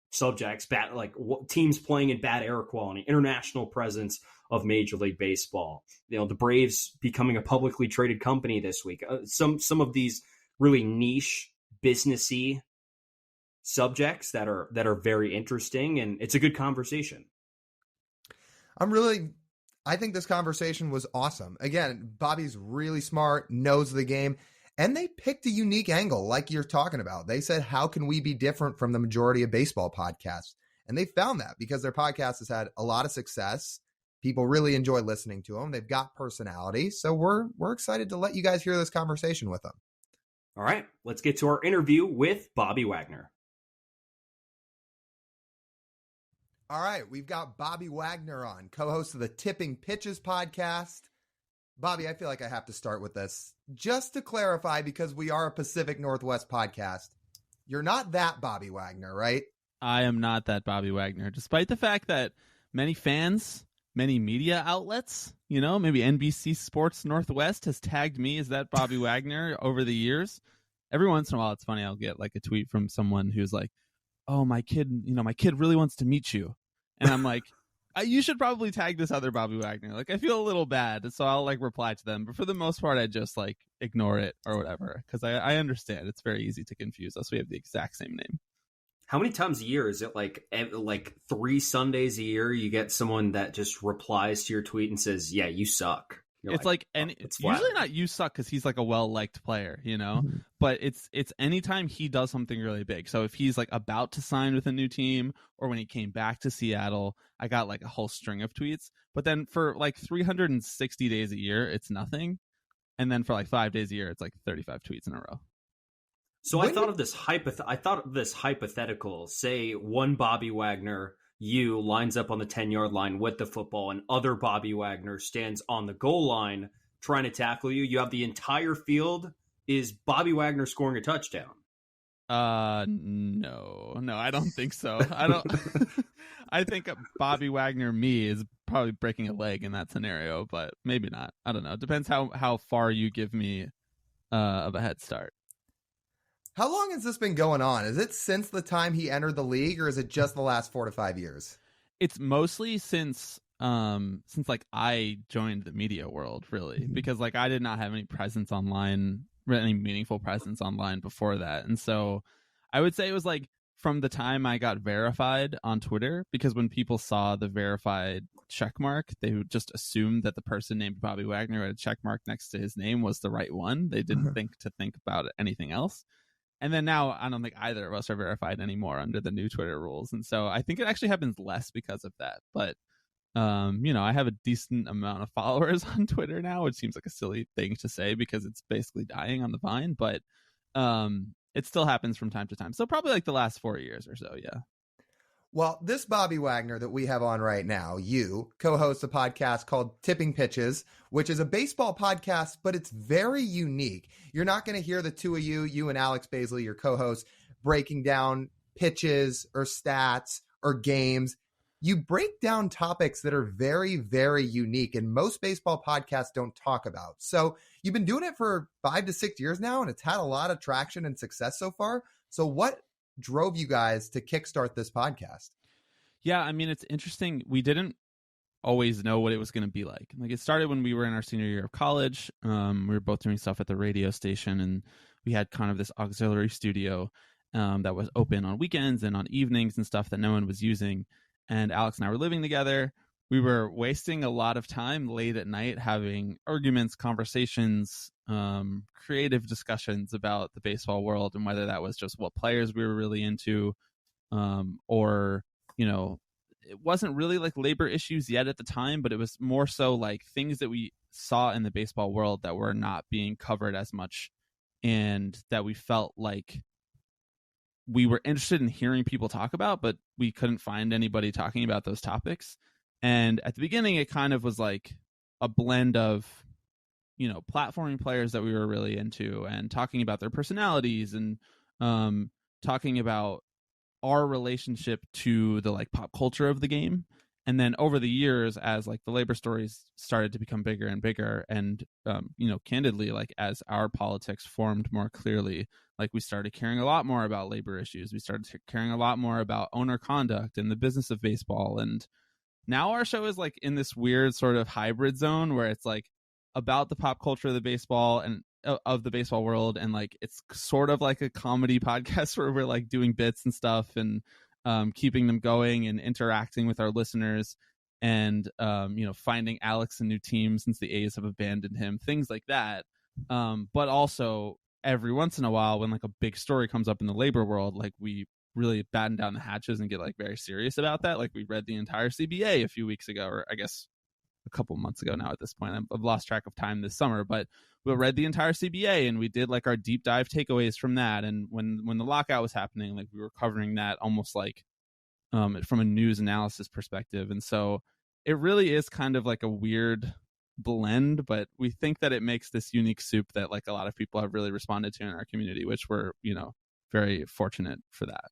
subjects, like teams playing in bad air quality, international presence of Major League Baseball. The Braves becoming a publicly traded company this week. Some of these really niche, businessy subjects that are very interesting, and it's a good conversation. I think this conversation was awesome. Again, Bobby's really smart, knows the game, and they picked a unique angle like you're talking about. They said, how can we be different from the majority of baseball podcasts? And they found that because their podcast has had a lot of success. People really enjoy listening to them. They've got personality. So we're excited to let you guys hear this conversation with them. All right, let's get to our interview with Bobby Wagner. All right, we've got Bobby Wagner on, co-host of the Tipping Pitches podcast. Bobby, I feel like I have to start with this. Just to clarify, because we are a Pacific Northwest podcast, you're not that Bobby Wagner, right? I am not that Bobby Wagner, despite the fact that many fans, many media outlets, maybe NBC Sports Northwest has tagged me as that Bobby Wagner over the years. Every once in a while, it's funny, I'll get like a tweet from someone who's like, oh, my kid really wants to meet you. And I'm like, you should probably tag this other Bobby Wagner. Like, I feel a little bad, so I'll like reply to them. But for the most part, I just like ignore it or whatever, because I understand it's very easy to confuse us. We have the exact same name. How many times a year is it? Like 3 Sundays a year, you get someone that just replies to your tweet and says, "Yeah, you suck." It's like, and it's usually not you suck because he's like a well-liked player, Mm-hmm. but it's anytime he does something really big. So if he's like about to sign with a new team, or when he came back to Seattle, I got like a whole string of tweets. But then for like 360 days a year, it's nothing. And then for like 5 days a year, it's like 35 tweets in a row. So I thought of this hypothetical. Say one Bobby Wagner lines up on the 10-yard line with the football, and other Bobby Wagner stands on the goal line trying to tackle you. You have the entire field. Is Bobby Wagner scoring a touchdown? No, I don't think so. I think Bobby Wagner is probably breaking a leg in that scenario, but maybe not. I don't know. It depends how far you give me of a head start. How long has this been going on? Is it since the time he entered the league, or is it just the last 4 to 5 years? It's mostly since like I joined the media world, really, because like I did not have any presence online, any meaningful presence online before that. And so I would say it was like from the time I got verified on Twitter, because when people saw the verified check mark, they would just assume that the person named Bobby Wagner had a check mark next to his name was the right one. They didn't think about anything else. And then now I don't think either of us are verified anymore under the new Twitter rules. And so I think it actually happens less because of that. But, I have a decent amount of followers on Twitter now, which seems like a silly thing to say because it's basically dying on the vine. But it still happens from time to time. So probably like the last 4 years or so. Yeah. Well, this Bobby Wagner that we have on right now, you co-host a podcast called Tipping Pitches, which is a baseball podcast, but it's very unique. You're not going to hear the two of you and Alex Baisley, your co-host, breaking down pitches or stats or games. You break down topics that are very, very unique and most baseball podcasts don't talk about. So you've been doing it for 5 to 6 years now, and it's had a lot of traction and success so far. So what drove you guys to kickstart this podcast? Yeah, I mean, it's interesting. We didn't always know what it was going to be like. Like, it started when we were in our senior year of college. We were both doing stuff at the radio station, and we had kind of this auxiliary studio that was open on weekends and on evenings and stuff that no one was using. And Alex and I were living together, we were wasting a lot of time late at night having arguments, conversations, creative discussions about the baseball world, and whether that was just what players we were really into, or, you know, it wasn't really like labor issues yet at the time, but it was more so like things that we saw in the baseball world that were not being covered as much, and that we felt like we were interested in hearing people talk about, but we couldn't find anybody talking about those topics. And at the beginning, it kind of was like a blend of, you know, platforming players that we were really into and talking about their personalities and talking about our relationship to the like pop culture of the game. And then over the years, as like the labor stories started to become bigger and bigger, and you know, candidly, like as our politics formed more clearly, like we started caring a lot more about labor issues. We started caring a lot more about owner conduct and the business of baseball. And now our show is like in this weird sort of hybrid zone where it's like about the pop culture of the baseball and of the baseball world, and like it's sort of like a comedy podcast where we're like doing bits and stuff and keeping them going and interacting with our listeners, and you know, finding Alex a new team since the A's have abandoned him, things like that. But also every once in a while, when like a big story comes up in the labor world, like we really batten down the hatches and get like very serious about that. Like we read the entire CBA a few weeks ago, or I guess a couple months ago now at this point. I've lost track of time this summer, but we read the entire CBA and we did like our deep dive takeaways from that. And when the lockout was happening, like we were covering that almost like from a news analysis perspective. And so it really is kind of like a weird blend, but we think that it makes this unique soup that like a lot of people have really responded to in our community, which we're, you know, very fortunate for that.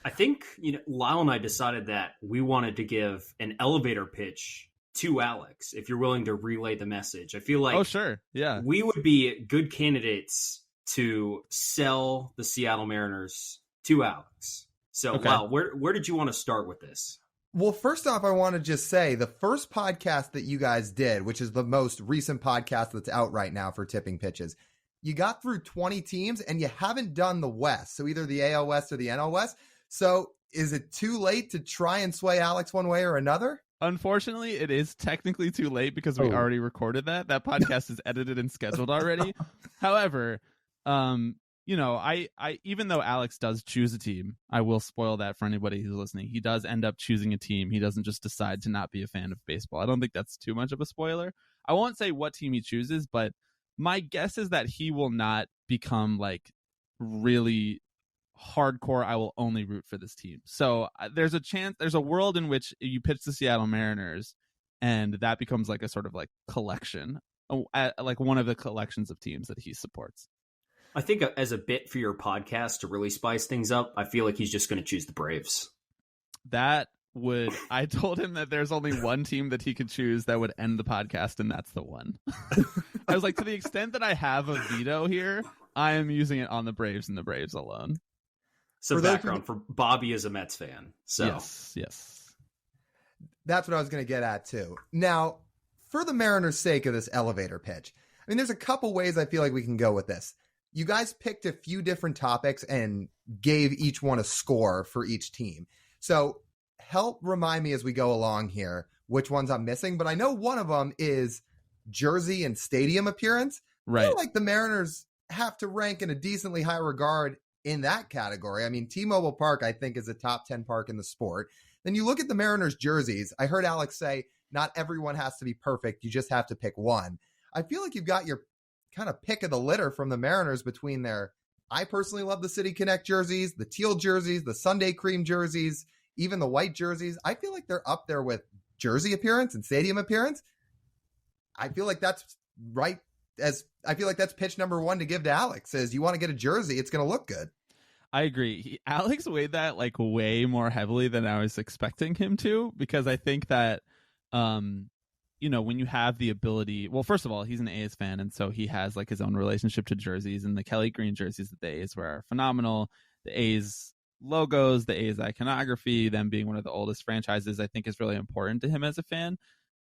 I think, you know, Lyle and I decided that we wanted to give an elevator pitch to Alex, if you're willing to relay the message. I feel like, oh, sure. Yeah, we would be good candidates to sell the Seattle Mariners to Alex. So, okay. Lyle, where did you want to start with this? Well, first off, I want to just say the first podcast that you guys did, which is the most recent podcast that's out right now for Tipping Pitches, you got through 20 teams and you haven't done the West. So either the AL West or the NL West. So is it too late to try and sway Alex one way or another? Unfortunately, it is technically too late because we already recorded that. That podcast is edited and scheduled already. However, you know, I even though Alex does choose a team, I will spoil that for anybody who's listening. He does end up choosing a team. He doesn't just decide to not be a fan of baseball. I don't think that's too much of a spoiler. I won't say what team he chooses, but my guess is that he will not become like really hardcore, I will only root for this team. So there's a chance, there's a world in which you pitch the Seattle Mariners and that becomes like a sort of like collection, like one of the collections of teams that he supports. I think as a bit for your podcast to really spice things up, I feel like he's just going to choose the Braves. That would, I told him that there's only one team that he could choose that would end the podcast, and that's the one. I was like, to the extent that I have a veto here, I am using it on the Braves and the Braves alone. Some background for Bobby is a Mets fan. So yes. That's what I was going to get at too. Now, for the Mariners' sake of this elevator pitch, I mean, there's a couple ways I feel like we can go with this. You guys picked a few different topics and gave each one a score for each team. So help remind me as we go along here which ones I'm missing. But I know one of them is jersey and stadium appearance. Right. I feel like the Mariners have to rank in a decently high regard in that category. I mean, T-Mobile Park, I think, is a top 10 park in the sport. Then you look at the Mariners jerseys. I heard Alex say, not everyone has to be perfect. You just have to pick one. I feel like you've got your kind of pick of the litter from the Mariners between their, I personally love the City Connect jerseys, the teal jerseys, the Sunday cream jerseys, even the white jerseys. I feel like they're up there with jersey appearance and stadium appearance. I feel like that's right. I feel like that's pitch number one to give to Alex is you want to get a jersey, it's going to look good. I agree. Alex weighed that like way more heavily than I was expecting him to, because I think that, you know, when you have the ability, well, first of all, he's an A's fan. And so he has like his own relationship to jerseys, and the Kelly Green jerseys that the A's wear are phenomenal. The A's logos, the A's iconography, them being one of the oldest franchises, I think is really important to him as a fan.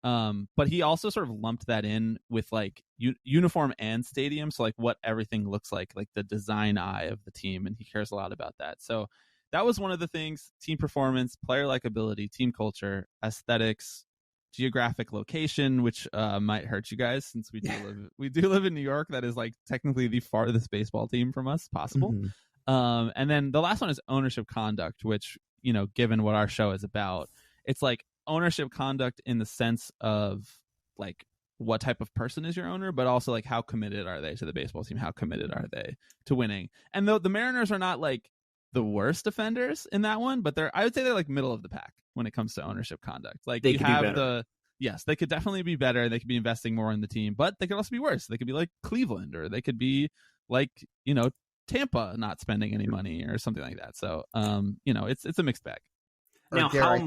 But he also sort of lumped that in with like uniform and stadium. So like what everything looks like the design eye of the team. And he cares a lot about that. So that was one of the things: team performance, player likability, team culture, aesthetics, geographic location, which might hurt you guys since we do live in New York. That is like technically the farthest baseball team from us possible. Mm-hmm. And then the last one is ownership conduct, which, you know, given what our show is about, it's like ownership conduct in the sense of like what type of person is your owner, but also like how committed are they to the baseball team? How committed are they to winning? And though the Mariners are not like the worst offenders in that one, but I would say they're like middle of the pack when it comes to ownership conduct. Like They you could be have better. yes, they could definitely be better. They could be investing more in the team, but they could also be worse. They could be like Cleveland, or they could be like, you know, Tampa not spending any money or something like that. So, you know, it's a mixed bag. Now, Derek,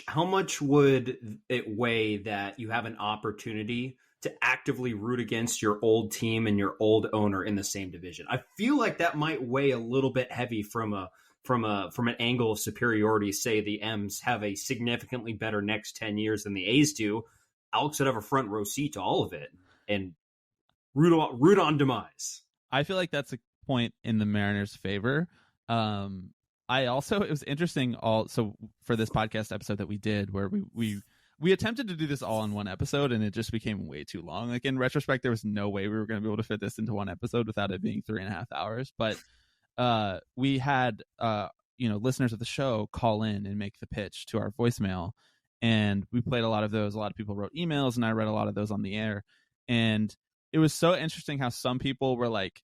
how much would it weigh that you have an opportunity to actively root against your old team and your old owner in the same division? I feel like that might weigh a little bit heavy from an angle of superiority. Say the M's have a significantly better next 10 years than the A's do. Alex would have a front row seat to all of it and root on demise. I feel like that's a point in the Mariners' favor. It was interesting also for this podcast episode that we did, where we attempted to do this all in one episode, and it just became way too long. Like in retrospect, there was no way we were going to be able to fit this into one episode without it being 3.5 hours. But we had listeners of the show call in and make the pitch to our voicemail, and we played a lot of those. A lot of people wrote emails, and I read a lot of those on the air. And it was so interesting how some people were like,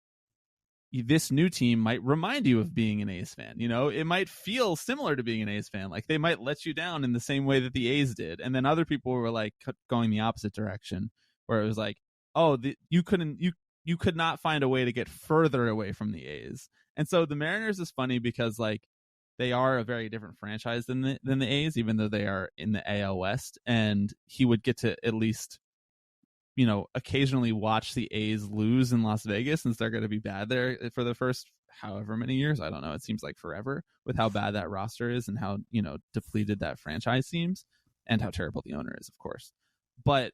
this new team might remind you of being an A's fan. You know, it might feel similar to being an A's fan. Like they might let you down in the same way that the A's did. And then other people were like going the opposite direction, where it was like, oh, you could not find a way to get further away from the A's. And so the Mariners is funny because like they are a very different franchise than the A's, even though they are in the AL West. And he would get to at least, you know, occasionally watch the A's lose in Las Vegas, since they're going to be bad there for the first however many years. I don't know. It seems like forever with how bad that roster is and how, you know, depleted that franchise seems, and how terrible the owner is, of course. But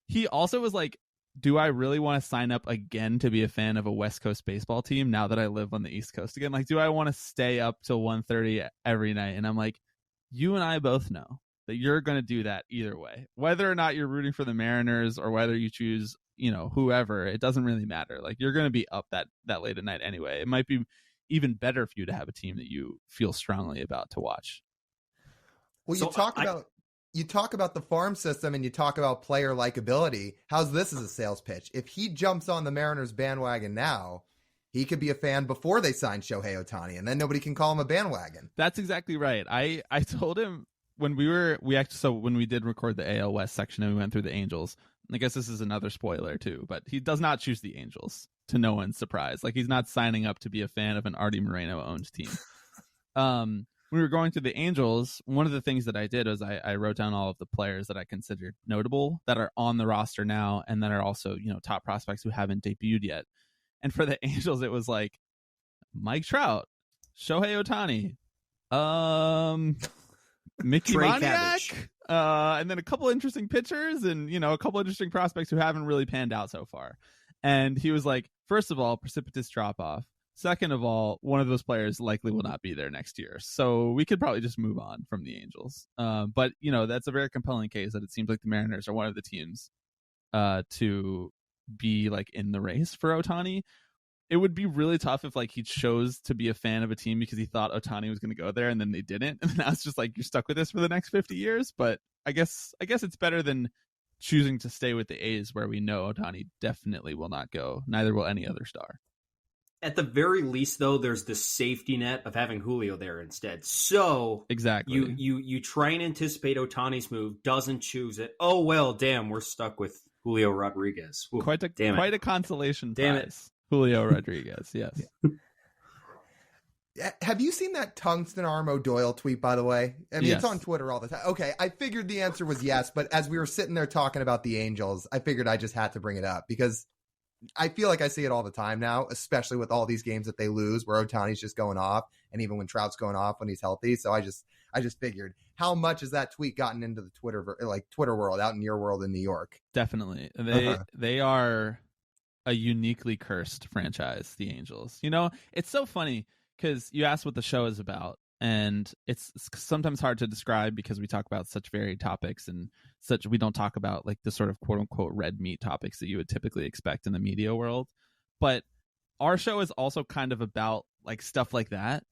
he also was like, do I really want to sign up again to be a fan of a West Coast baseball team now that I live on the East Coast again? Like, do I want to stay up till 1:30 every night? And I'm like, you and I both know that you're going to do that either way, whether or not you're rooting for the Mariners or whether you choose, you know, whoever. It doesn't really matter. Like, you're going to be up that late at night anyway. It might be even better for you to have a team that you feel strongly about to watch. Well, you talk about the farm system and you talk about player likability. How's this as a sales pitch? If he jumps on the Mariners bandwagon now, he could be a fan before they sign Shohei Ohtani, and then nobody can call him a bandwagon. That's exactly right. I told him when when we did record the AL West section and we went through the Angels, I guess this is another spoiler too, but he does not choose the Angels, to no one's surprise. Like, he's not signing up to be a fan of an Artie Moreno owned team. When we were going through the Angels, one of the things that I did was I wrote down all of the players that I considered notable that are on the roster now and that are also, you know, top prospects who haven't debuted yet. And for the Angels, it was like Mike Trout, Shohei Ohtani, Mickey Trey Moniak, and then a couple interesting pitchers and, you know, a couple interesting prospects who haven't really panned out so far. And he was like, first of all, precipitous drop off. Second of all, one of those players likely will not be there next year. So we could probably just move on from the Angels. But, you know, that's a very compelling case that it seems like the Mariners are one of the teams to be like in the race for Ohtani. It would be really tough if like he chose to be a fan of a team because he thought Ohtani was going to go there and then they didn't. And now it's just like, you're stuck with this for the next 50 years. But I guess it's better than choosing to stay with the A's, where we know Ohtani definitely will not go. Neither will any other star. At the very least, though, there's the safety net of having Julio there instead. So exactly, you try and anticipate Ohtani's move, doesn't choose it. Oh well, damn, we're stuck with Julio Rodriguez. Ooh, quite a consolation damn prize. Julio Rodriguez, yes. Have you seen that Tungsten Arm O'Doyle tweet, by the way? I mean, yes. It's on Twitter all the time. Okay, I figured the answer was yes, but as we were sitting there talking about the Angels, I figured I just had to bring it up because I feel like I see it all the time now, especially with all these games that they lose where Ohtani's just going off, and even when Trout's going off when he's healthy. So I just figured, how much has that tweet gotten into the Twitter world out in your world in New York? Definitely. They are a uniquely cursed franchise, the Angels. You know, it's so funny because you asked what the show is about, and it's sometimes hard to describe because we talk about such varied topics and we don't talk about like the sort of quote unquote red meat topics that you would typically expect in the media world. But our show is also kind of about like stuff like that,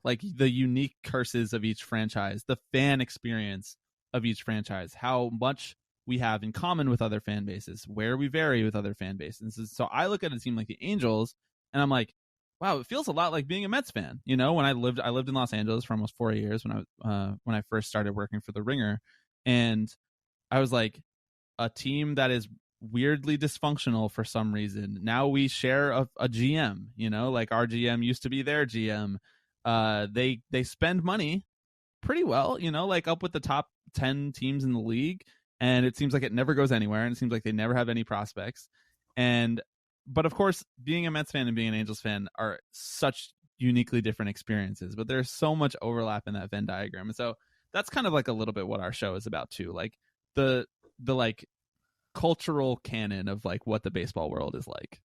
like the unique curses of each franchise, the fan experience of each franchise, how much we have in common with other fan bases, where we vary with other fan bases. So I look at a team like the Angels and I'm like, wow, it feels a lot like being a Mets fan. When I lived in Los Angeles for almost 4 years when I first started working for The Ringer, and I was like, a team that is weirdly dysfunctional for some reason. Now we share a GM. Like our GM used to be their GM. They spend money pretty well. Like up with the top 10 teams in the league, and it seems like it never goes anywhere, and it seems like they never have any prospects. But of course, being a Mets fan and being an Angels fan are such uniquely different experiences, but there's so much overlap in that Venn diagram. And so that's kind of like a little bit what our show is about too. Like the like cultural canon of like what the baseball world is like.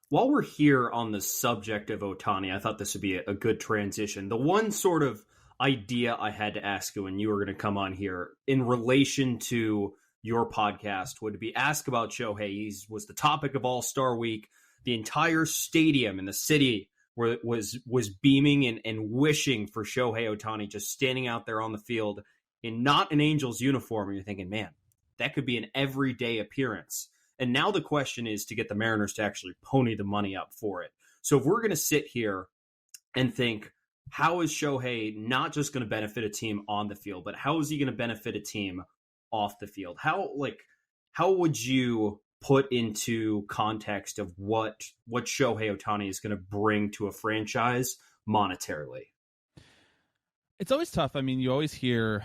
While we're here on the subject of Ohtani, I thought this would be a good transition. The one sort of idea I had to ask you when you were going to come on here in relation to your podcast would be ask about Shohei. He was the topic of All-Star Week. The entire stadium in the city was beaming and wishing for Shohei Ohtani, just standing out there on the field in not an Angels uniform. And you're thinking, man, that could be an everyday appearance. And now the question is to get the Mariners to actually pony the money up for it. So if we're going to sit here and think, how is Shohei not just going to benefit a team on the field, but how is he going to benefit a team off the field? How would you put into context of what Shohei Ohtani is going to bring to a franchise monetarily? It's always tough. I mean, you always hear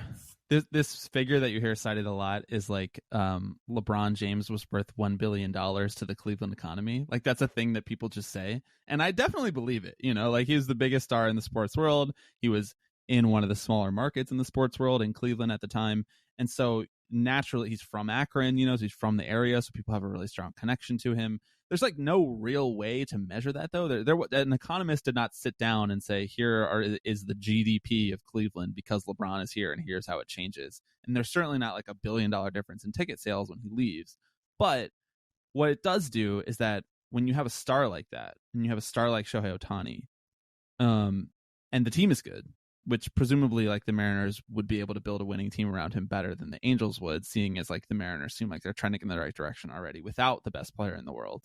this figure that you hear cited a lot is like LeBron James was worth $1 billion to the Cleveland economy. Like that's a thing that people just say. And I definitely believe it. Like he was the biggest star in the sports world. He was in one of the smaller markets in the sports world in Cleveland at the time. And so naturally he's from Akron, so he's from the area. So people have a really strong connection to him. There's like no real way to measure that though. An economist did not sit down and say, is the GDP of Cleveland because LeBron is here and here's how it changes. And there's certainly not like $1 billion difference in ticket sales when he leaves. But what it does do is that when you have a star like that, and you have a star like Shohei Ohtani, and the team is good, which presumably like the Mariners would be able to build a winning team around him better than the Angels would, seeing as like the Mariners seem like they're trending in the right direction already without the best player in the world.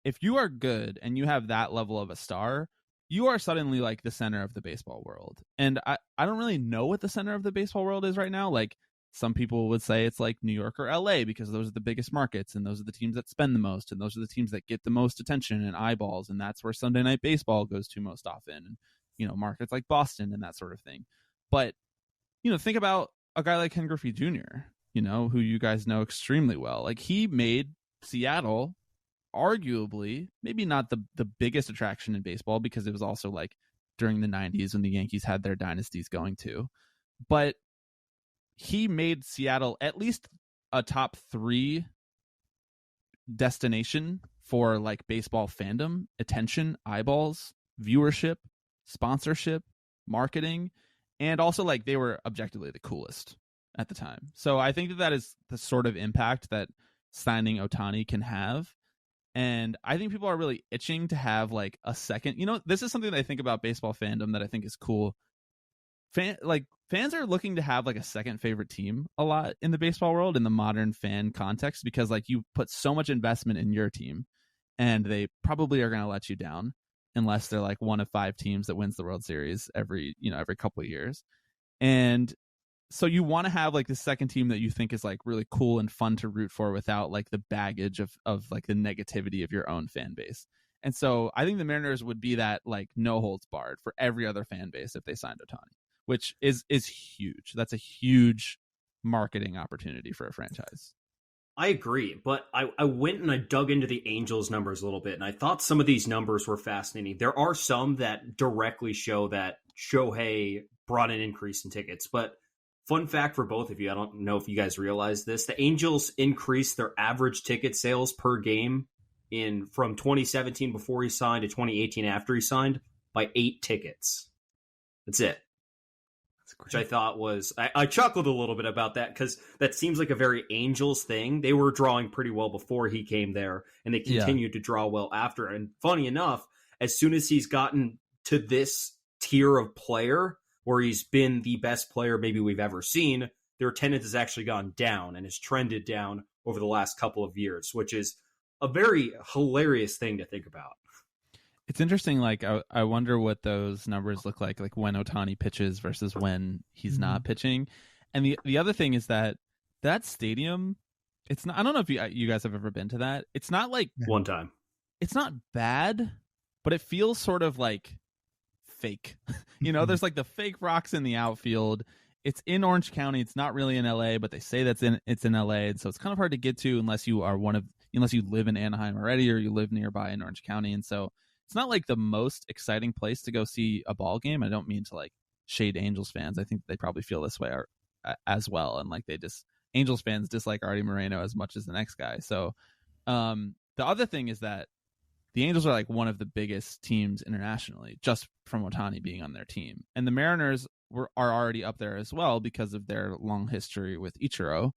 If you are good and you have that level of a star, you are suddenly like the center of the baseball world. And I don't really know what the center of the baseball world is right now. Like some people would say it's like New York or LA because those are the biggest markets and those are the teams that spend the most and those are the teams that get the most attention and eyeballs, and that's where Sunday Night Baseball goes to most often. And markets like Boston and that sort of thing. But, think about a guy like Ken Griffey Jr., who you guys know extremely well. Like he made Seattle arguably maybe not the biggest attraction in baseball because it was also like during the 90s when the Yankees had their dynasties going too. But he made Seattle at least a top 3 destination for like baseball fandom, attention, eyeballs, viewership, sponsorship, marketing, and also like they were objectively the coolest at the time. So I think that is the sort of impact that signing Ohtani can have. And I think people are really itching to have like a second, this is something that I think about baseball fandom that I think is cool. Fans are looking to have like a second favorite team a lot in the baseball world in the modern fan context, because like you put so much investment in your team and they probably are going to let you down unless they're like one of 5 teams that wins the World Series every couple of years. And so you want to have like the second team that you think is like really cool and fun to root for without like the baggage of like the negativity of your own fan base. And so I think the Mariners would be that like no holds barred for every other fan base if they signed Ohtani, which is huge. That's a huge marketing opportunity for a franchise. I agree, but I went and I dug into the Angels numbers a little bit, and I thought some of these numbers were fascinating. There are some that directly show that Shohei brought an increase in tickets, but fun fact for both of you, I don't know if you guys realize this, the Angels increased their average ticket sales per game from 2017 before he signed to 2018 after he signed by 8 tickets. That's it. Which I thought was, I chuckled a little bit about that because that seems like a very Angels thing. They were drawing pretty well before he came there, and they continued to draw well after. And funny enough, as soon as he's gotten to this tier of player where he's been the best player maybe we've ever seen, their attendance has actually gone down and has trended down over the last couple of years, which is a very hilarious thing to think about. It's interesting. Like, I wonder what those numbers look like when Ohtani pitches versus when he's not pitching. And the other thing is that stadium, it's not, I don't know if you guys have ever been to that. It's not like one time. It's not bad, but it feels sort of like fake. There's like the fake rocks in the outfield. It's in Orange County. It's not really in LA, but they say it's in LA. And so it's kind of hard to get to unless you live in Anaheim already or you live nearby in Orange County. And so it's not like the most exciting place to go see a ball game. I don't mean to like shade Angels fans. I think they probably feel this way as well. And like Angels fans dislike Artie Moreno as much as the next guy. So the other thing is that the Angels are like one of the biggest teams internationally just from Ohtani being on their team. And the Mariners are already up there as well because of their long history with Ichiro.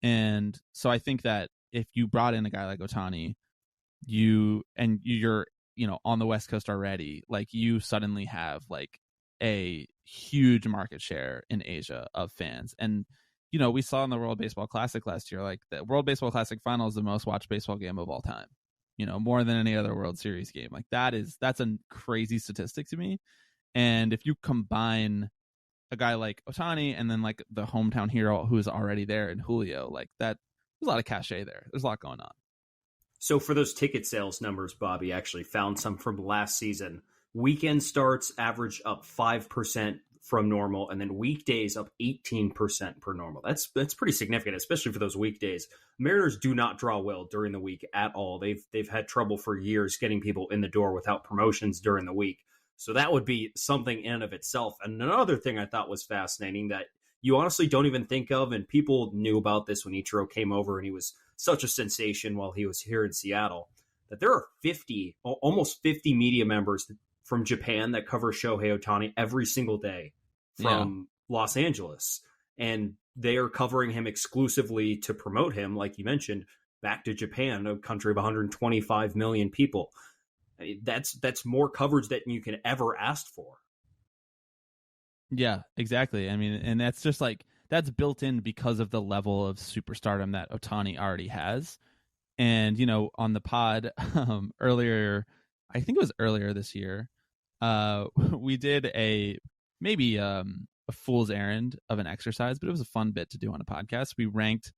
And so I think that if you brought in a guy like Ohtani, you're on the West Coast already, like you suddenly have like a huge market share in Asia of fans. And, we saw in the World Baseball Classic last year, like the World Baseball Classic final is the most watched baseball game of all time, more than any other World Series game. Like that's a crazy statistic to me. And if you combine a guy like Ohtani and then like the hometown hero who is already there in Julio, like that, there's a lot of cachet there. There's a lot going on. So for those ticket sales numbers, Bobby actually found some from last season. Weekend starts average up 5% from normal, and then weekdays up 18% per normal. That's pretty significant, especially for those weekdays. Mariners do not draw well during the week at all. They've had trouble for years getting people in the door without promotions during the week. So that would be something in and of itself. And another thing I thought was fascinating that you honestly don't even think of, and people knew about this when Ichiro came over and he was such a sensation while he was here in Seattle, that there are almost 50 media members from Japan that cover Shohei Ohtani every single day from Los Angeles. And they are covering him exclusively to promote him, like you mentioned, back to Japan, a country of 125 million people. That's more coverage than you can ever ask for. Yeah, exactly. I mean, and that's just like, that's built in because of the level of superstardom that Ohtani already has. And, on the pod earlier, I think it was earlier this year, we did a fool's errand of an exercise, but it was a fun bit to do on a podcast. We ranked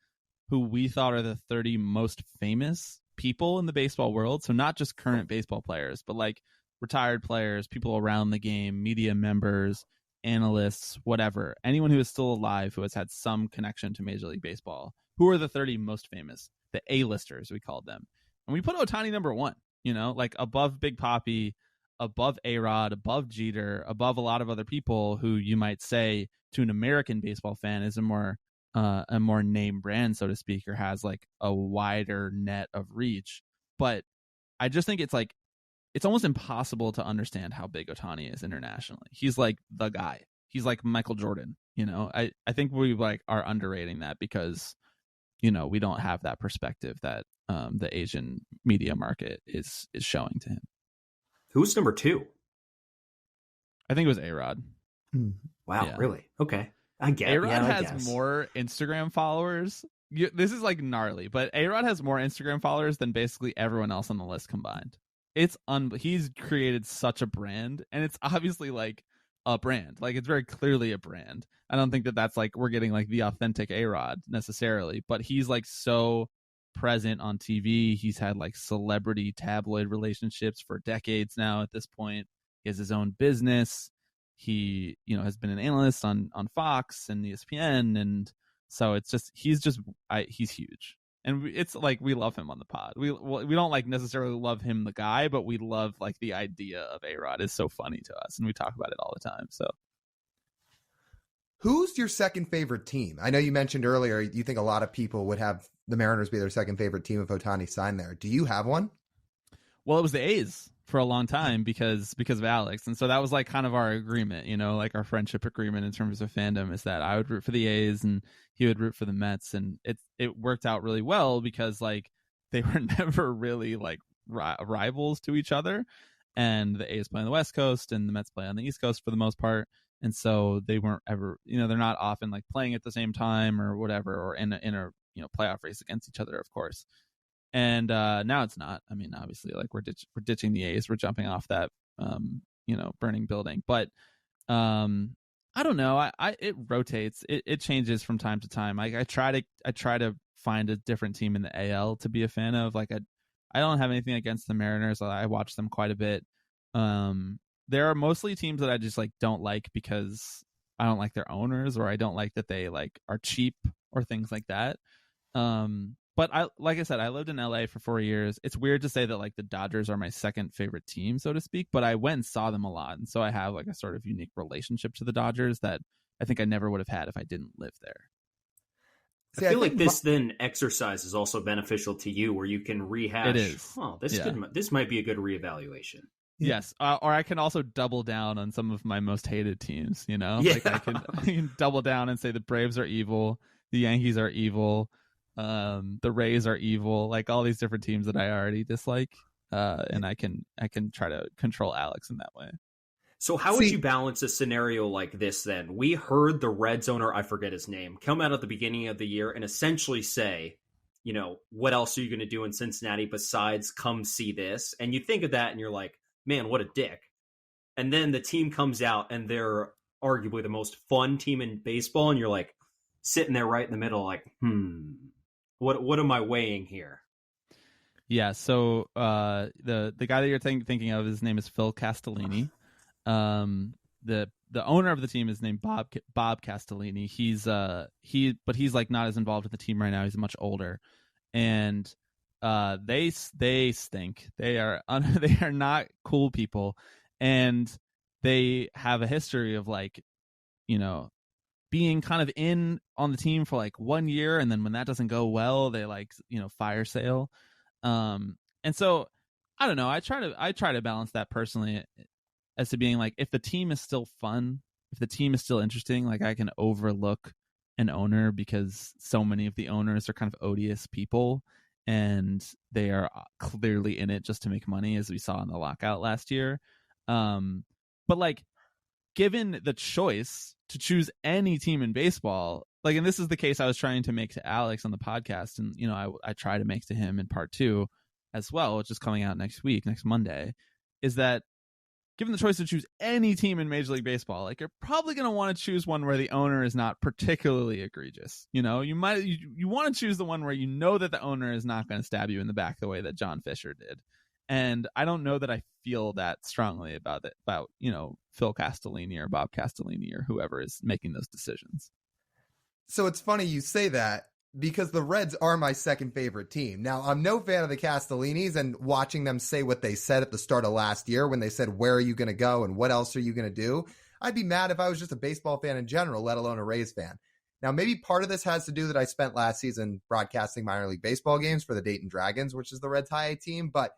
who we thought are the 30 most famous people in the baseball world. So not just current baseball players, but like retired players, people around the game, media members, analysts, whatever, anyone who is still alive who has had some connection to Major League Baseball. Who are the 30 most famous? The A-listers, we called them. And we put Ohtani number 1, like above Big Papi, above A-Rod, above Jeter, above a lot of other people who you might say to an American baseball fan is a more name brand, so to speak, or has like a wider net of reach. But I just think it's like, it's almost impossible to understand how big Ohtani is internationally. He's like the guy. He's like Michael Jordan. I think we like are underrating that because, we don't have that perspective that the Asian media market is showing to him. Who's number 2? I think it was A-Rod. Wow, yeah. Really? Okay. I get it. A-Rod has more Instagram followers. This is like gnarly, but A-Rod has more Instagram followers than basically everyone else on the list combined. He's created such a brand, and it's obviously like a brand. Like it's very clearly a brand. I don't think that that's like we're getting like the authentic A-Rod necessarily, but he's like so present on TV. He's had like celebrity tabloid relationships for decades now at this point. He has his own business. He, has been an analyst on Fox and ESPN, and so it's just he's huge. And it's like we love him on the pod. We don't like necessarily love him the guy, but we love like the idea of A-Rod is so funny to us, and we talk about it all the time. So, who's your second favorite team? I know you mentioned earlier you think a lot of people would have the Mariners be their second favorite team if Ohtani signed there. Do you have one? Well, it was the A's for a long time because of Alex. And so that was like kind of our agreement, like our friendship agreement in terms of fandom, is that I would root for the A's and he would root for the Mets. And it worked out really well because like they were never really like rivals to each other. And the A's play on the West Coast and the Mets play on the East Coast for the most part. And so they weren't ever, they're not often like playing at the same time or whatever, or in a playoff race against each other, of course. And now it's not. I mean, obviously, like we're ditching the A's, we're jumping off that, burning building. But I don't know. It rotates. It changes from time to time. I try to find a different team in the AL to be a fan of. Like I don't have anything against the Mariners. I watch them quite a bit. There are mostly teams that I just like don't like because I don't like their owners, or I don't like that they like are cheap or things like that. But like I said, I lived in LA for 4 years. It's weird to say that like the Dodgers are my second favorite team, so to speak, but I went and saw them a lot. And so I have like a sort of unique relationship to the Dodgers that I think I never would have had if I didn't live there. See, I feel like this then exercise is also beneficial to you, where you can rehash. It is. Oh, this might be a good reevaluation. Yes, or I can also double down on some of my most hated teams. Yeah. Like I can double down and say the Braves are evil, the Yankees are evil, the Rays are evil, like all these different teams that I already dislike, and I can try to control Alex in that way. So how would you balance a scenario like this then? We heard the Reds owner, I forget his name, come out at the beginning of the year and essentially say, what else are you going to do in Cincinnati besides come see this? And you think of that and you're like, man, what a dick. And then the team comes out and they're arguably the most fun team in baseball. And you're like sitting there right in the middle, like, what am I weighing here? Yeah. So the guy that you're thinking of, his name is Phil Castellini. The owner of the team is named Bob Castellini. He's like not as involved with the team right now. He's much older, and they stink. They are they are not cool people, and they have a history of like, being kind of in on the team for like 1 year, and then when that doesn't go well, they like fire sale. And so I don't know. I try to balance that personally, as to being like, if the team is still fun, if the team is still interesting, like I can overlook an owner because so many of the owners are kind of odious people and they are clearly in it just to make money, as we saw in the lockout last year. But like, given the choice to choose any team in baseball, like, and this is the case I was trying to make to Alex on the podcast, and I try to make to him in part 2 as well, which is coming out next Monday, is that given the choice to choose any team in Major League Baseball, like, you're probably going to want to choose one where the owner is not particularly egregious. You want to choose the one where that the owner is not going to stab you in the back the way that John Fisher did. And I don't know that I feel that strongly about Phil Castellini or Bob Castellini or whoever is making those decisions. So it's funny you say that, because the Reds are my second favorite team. Now, I'm no fan of the Castellinis, and watching them say what they said at the start of last year when they said, where are you going to go and what else are you going to do? I'd be mad if I was just a baseball fan in general, let alone a Rays fan. Now, maybe part of this has to do that I spent last season broadcasting minor league baseball games for the Dayton Dragons, which is the Reds high A team, but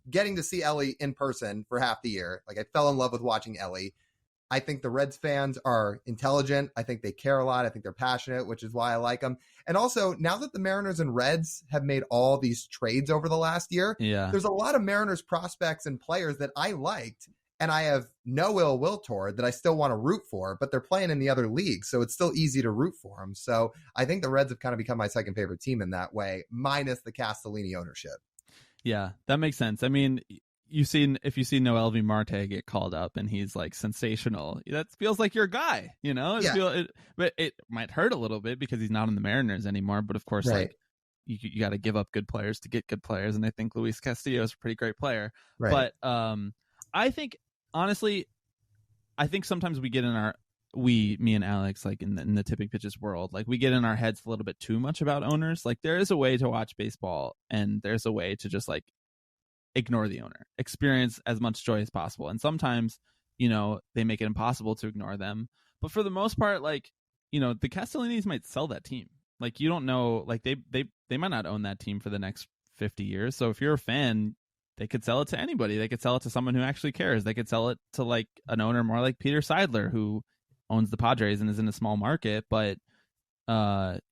getting to see Ellie in person for half the year, like, I fell in love with watching Ellie. I think the Reds fans are intelligent. I think they care a lot. I think they're passionate, which is why I like them. And also, now that the Mariners and Reds have made all these trades over the last year, there's a lot of Mariners prospects and players that I liked, and I have no ill will toward, that I still want to root for, but they're playing in the other leagues, so it's still easy to root for them. So I think the Reds have kind of become my second favorite team in that way, minus the Castellini ownership. Yeah, that makes sense. I mean, if you see Noelvi Marte get called up and he's like sensational, that feels like your guy, but it might hurt a little bit because he's not in the Mariners anymore. But of course, like, you got to give up good players to get good players. And I think Luis Castillo is a pretty great player. Right. But I think, honestly, sometimes we get in me and Alex, like in the tipping pitches world, like, we get in our heads a little bit too much about owners. Like, there is a way to watch baseball, and there's a way to just like ignore the owner, experience as much joy as possible. And sometimes, they make it impossible to ignore them. But for the most part, like, the Castellinis might sell that team. Like, you don't know, like, they might not own that team for the next 50 years. So if you're a fan, they could sell it to anybody. They could sell it to someone who actually cares. They could sell it to like an owner more like Peter Seidler, who owns the Padres and is in a small market, but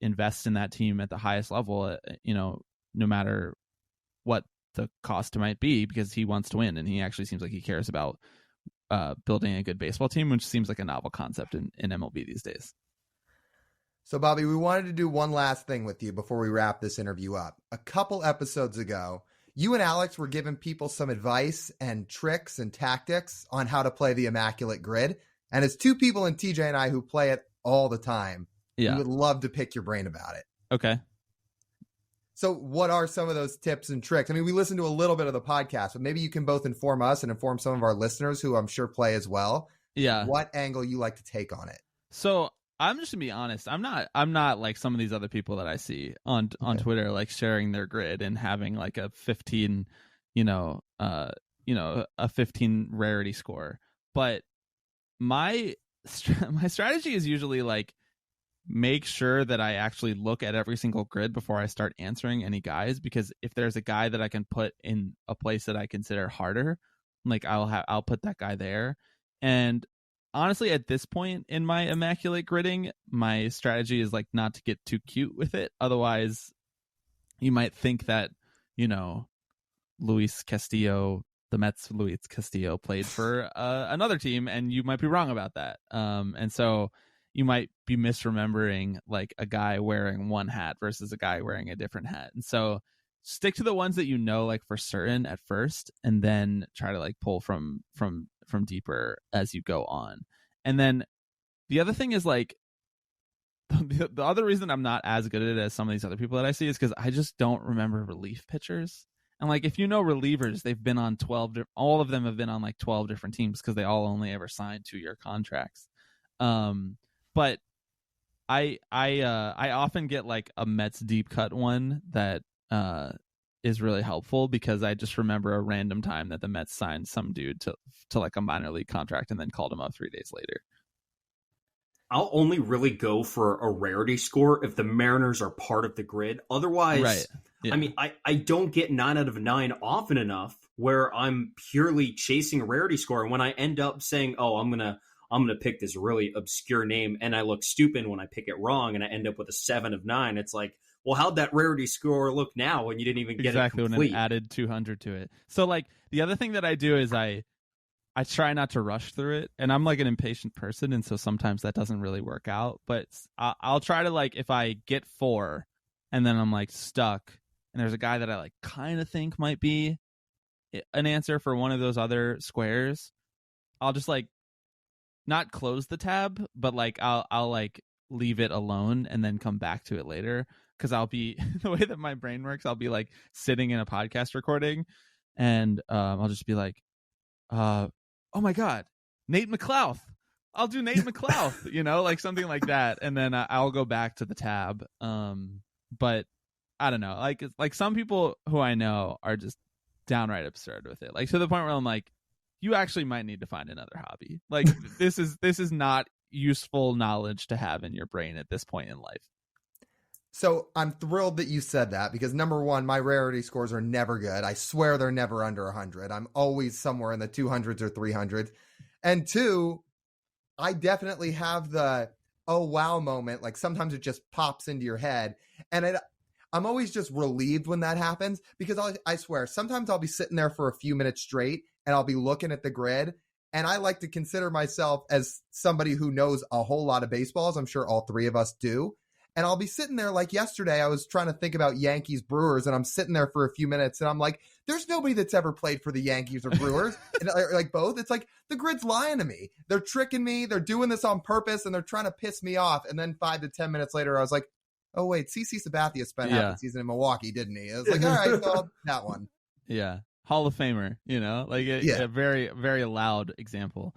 invests in that team at the highest level, no matter what the cost might be, because he wants to win and he actually seems like he cares about building a good baseball team, which seems like a novel concept in MLB these days. So, Bobby, we wanted to do one last thing with you before we wrap this interview up. A couple episodes ago, you and Alex were giving people some advice and tricks and tactics on how to play the Immaculate Grid. And as two people in TJ and I who play it all the time, we would love to pick your brain about it. Okay. So what are some of those tips and tricks? I mean, we listened to a little bit of the podcast, but maybe you can both inform us and inform some of our listeners who I'm sure play as well. Yeah. What angle you like to take on it. So I'm just gonna be honest. I'm not like some of these other people that I see on Twitter, like sharing their grid and having like a 15, a 15 rarity score. But my strategy is usually like make sure that I actually look at every single grid before I start answering any guys, because if there's a guy that I can put in a place that I consider harder, like I'll put that guy there. And honestly, at this point in my Immaculate Gridding, my strategy is like not to get too cute with it. Otherwise, you might think that, Luis Castillo, the Mets Luis Castillo, played for another team, and you might be wrong about that. And so you might be misremembering like a guy wearing one hat versus a guy wearing a different hat. And so stick to the ones that like for certain at first, and then try to like pull from deeper as you go on. And then the other thing is like the other reason I'm not as good at it as some of these other people that I see is because I just don't remember relief pitchers. And like if relievers, they've been on 12, all of them have been on like 12 different teams because they all only ever signed 2-year contracts. But I often get like a Mets deep cut one that is really helpful, because I just remember a random time that the Mets signed some dude to like a minor league contract and then called him up 3 days later. I'll only really go for a rarity score if the Mariners are part of the grid. Otherwise, right. Yeah. I mean, I don't get 9 out of 9 often enough where I'm purely chasing a rarity score. And when I end up saying, oh, I'm gonna pick this really obscure name, and I look stupid when I pick it wrong and I end up with a 7 of 9, it's like, well, how'd that rarity score look now when you didn't even get it complete? When it added 200 to it. So like the other thing that I do is I try not to rush through it, and I'm like an impatient person, and so sometimes that doesn't really work out. But I'll try to, like, if I get 4 and then I'm like stuck, and there's a guy that I like kind of think might be an answer for one of those other squares, I'll just like not close the tab, but like I'll like leave it alone and then come back to it later. Because I'll be the way that my brain works, I'll be like sitting in a podcast recording, and I'll just be like, oh my God, Nate McLouth. I'll do Nate McLouth, like something like that. And then I'll go back to the tab. But I don't know, like some people who I know are just downright absurd with it. Like to the point where I'm like, you actually might need to find another hobby. Like this is not useful knowledge to have in your brain at this point in life. So I'm thrilled that you said that, because number one, my rarity scores are never good. I swear they're never under 100. I'm always somewhere in the 200s or 300s. And two, I definitely have the, oh, wow moment. Like sometimes it just pops into your head. And I'm always just relieved when that happens, because I swear, sometimes I'll be sitting there for a few minutes straight and I'll be looking at the grid. And I like to consider myself as somebody who knows a whole lot of baseball, as I'm sure all three of us do. And I'll be sitting there, like yesterday, I was trying to think about Yankees Brewers, and I'm sitting there for a few minutes, and I'm like, there's nobody that's ever played for the Yankees or Brewers, and like both. It's like the grid's lying to me. They're tricking me. They're doing this on purpose, and they're trying to piss me off. And then 5 to 10 minutes later, I was like, oh, wait, CC Sabathia spent half the season in Milwaukee, didn't he? I was like, all right, well, that one. Yeah. Hall of Famer, like a very, very loud example.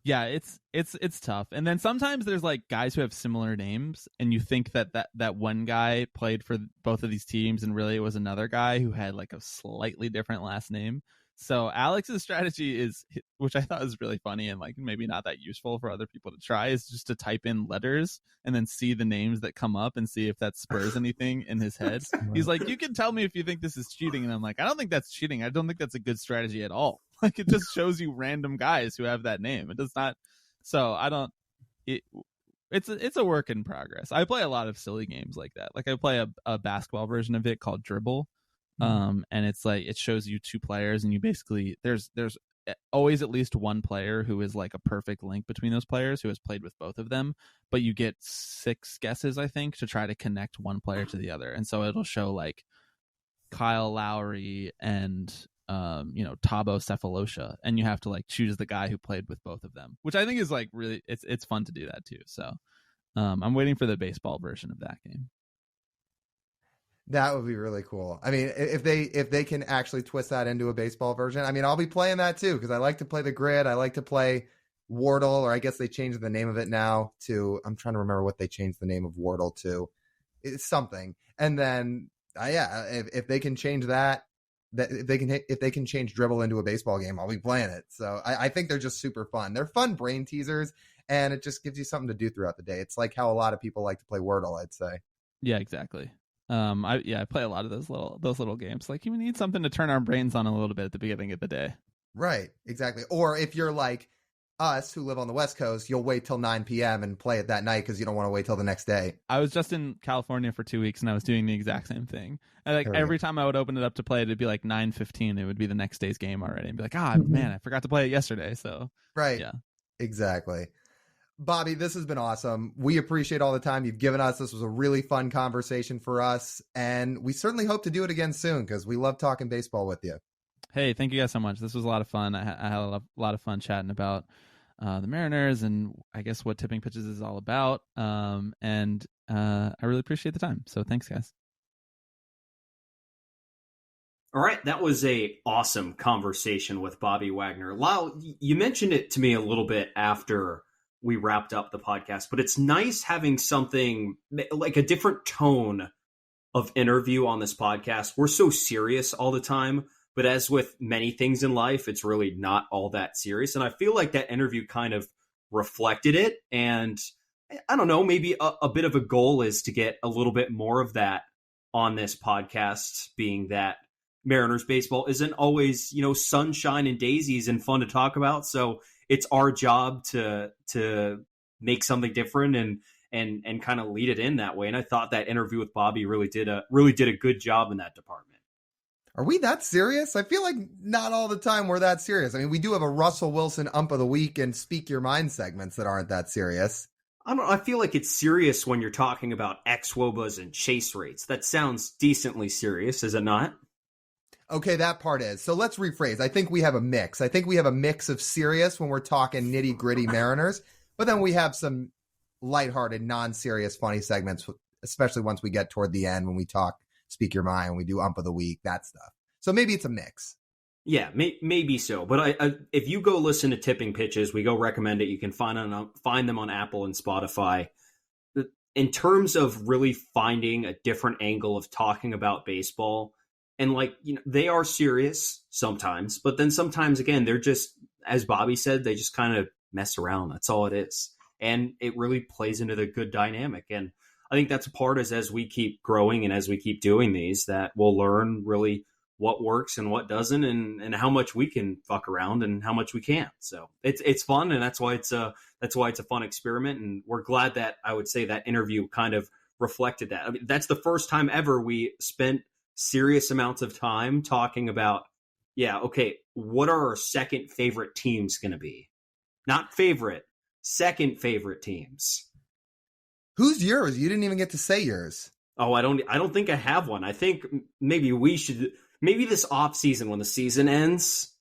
Yeah, it's tough. And then sometimes there's like guys who have similar names, and you think that one guy played for both of these teams, and really it was another guy who had like a slightly different last name. So Alex's strategy is, which I thought was really funny and like maybe not that useful for other people to try, is just to type in letters and then see the names that come up and see if that spurs anything in his head. He's like, you can tell me if you think this is cheating. And I'm like, I don't think that's cheating. I don't think that's a good strategy at all. Like, it just shows you random guys who have that name. It does not. So I don't, it's a work in progress. I play a lot of silly games like that. Like I play a basketball version of it called Dribble. And it's like, it shows you two players and you basically, there's always at least one player who is like a perfect link between those players who has played with both of them, but you get 6 guesses, I think, to try to connect one player to the other. And so it'll show like Kyle Lowry and Thabo Cephalosha, and you have to like choose the guy who played with both of them, which I think is like really, it's fun to do that too. So I'm waiting for the baseball version of that game. That would be really cool. I mean, if they can actually twist that into a baseball version, I mean, I'll be playing that too, because I like to play the grid. I like to play Wordle, or I guess they changed the name of it now to, I'm trying to remember what they changed the name of Wordle to. It's something. And then, if they can change that, if they can change Dribble into a baseball game, I'll be playing it. So I think they're just super fun. They're fun brain teasers, and it just gives you something to do throughout the day. It's like how a lot of people like to play Wordle, I'd say. Yeah, exactly. I play a lot of those little games. Like, you need something to turn our brains on a little bit at the beginning of the day. Right, exactly. Or if you're like us who live on the West Coast, you'll wait till 9 p.m. and play it that night because you don't want to wait till the next day. I was just in California for 2 weeks and I was doing the exact same thing. And like every time I would open it up to play, it'd be like 9:15. It would be the next day's game already. And be like, man, I forgot to play it yesterday. So right, yeah, exactly. Bobby, this has been awesome. We appreciate all the time you've given us. This was a really fun conversation for us, and we certainly hope to do it again soon because we love talking baseball with you. Hey, thank you guys so much. This was a lot of fun. I had a lot of fun chatting about the Mariners and I guess what Tipping Pitches is all about. And I really appreciate the time. So thanks, guys. All right, that was a awesome conversation with Bobby Wagner. Lyle, you mentioned it to me a little bit after we wrapped up the podcast, but it's nice having something like a different tone of interview on this podcast. We're so serious all the time, but as with many things in life, it's really not all that serious. And I feel like that interview kind of reflected it. And I don't know, maybe a bit of a goal is to get a little bit more of that on this podcast, being that Mariners baseball isn't always, sunshine and daisies and fun to talk about. So it's our job to make something different and kind of lead it in that way. And I thought that interview with Bobby really did a good job in that department. Are we that serious? I feel like not all the time we're that serious. I mean, we do have a Russell Wilson ump of the week and speak your mind segments that aren't that serious. I feel like it's serious when you're talking about xwOBAs and chase rates. That sounds decently serious, is it not? Okay, that part is. So let's rephrase. I think we have a mix. I think we have a mix of serious when we're talking nitty gritty Mariners, but then we have some lighthearted, non-serious, funny segments, especially once we get toward the end when we talk Speak Your Mind, when we do ump of the week, that stuff. So maybe it's a mix. Yeah, maybe so. But if you go listen to Tipping Pitches, we go recommend it. You can find them on Apple and Spotify. In terms of really finding a different angle of talking about baseball, and they are serious sometimes, but then sometimes, again, they're just, as Bobby said, they just kind of mess around. That's all it is. And it really plays into the good dynamic. And I think that's a part as we keep growing and as we keep doing these, that we'll learn really what works and what doesn't, and how much we can fuck around and how much we can't. So it's fun. And that's why it's a fun experiment. And we're glad that, I would say, that interview kind of reflected that. I mean, that's the first time ever we spent serious amounts of time talking about, what are our second favorite teams going to be? Not favorite, second favorite teams. Who's yours? You didn't even get to say yours. Oh, I don't think I have one. I think maybe this off season, when the season ends,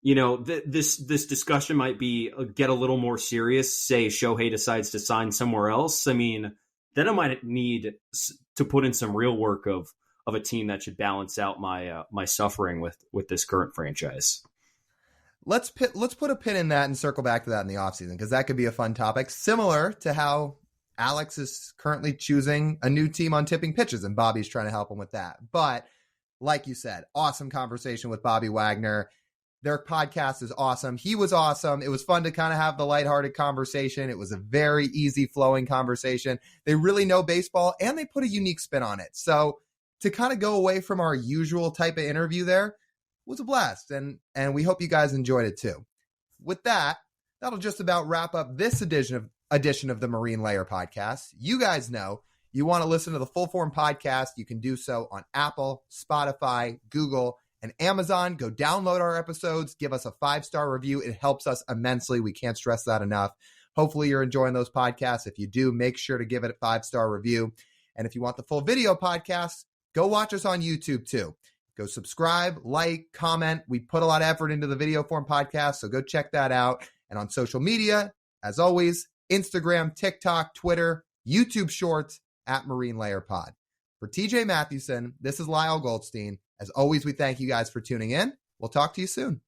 this discussion might be get a little more serious. Say Shohei decides to sign somewhere else. I mean, then I might need to put in some real work of a team that should balance out my suffering with this current franchise. Let's put a pin in that and circle back to that in the offseason, because that could be a fun topic, similar to how Alex is currently choosing a new team on Tipping Pitches, and Bobby's trying to help him with that. But like you said, awesome conversation with Bobby Wagner. Their podcast is awesome. He was awesome. It was fun to kind of have the lighthearted conversation. It was a very easy flowing conversation. They really know baseball and they put a unique spin on it. So to kind of go away from our usual type of interview there was a blast. And we hope you guys enjoyed it too. With that, that'll just about wrap up this edition of the Marine Layer podcast. You guys know you want to listen to the full form podcast. You can do so on Apple, Spotify, Google, and Amazon. Go download our episodes. Give us a 5-star review. It helps us immensely. We can't stress that enough. Hopefully you're enjoying those podcasts. If you do, make sure to give it a 5-star review. And if you want the full video podcast, go watch us on YouTube too. Go subscribe, like, comment. We put a lot of effort into the video form podcast, so go check that out. And on social media, as always, Instagram, TikTok, Twitter, YouTube Shorts, @Marine Layer Pod. For TJ Mathewson, this is Lyle Goldstein. As always, we thank you guys for tuning in. We'll talk to you soon.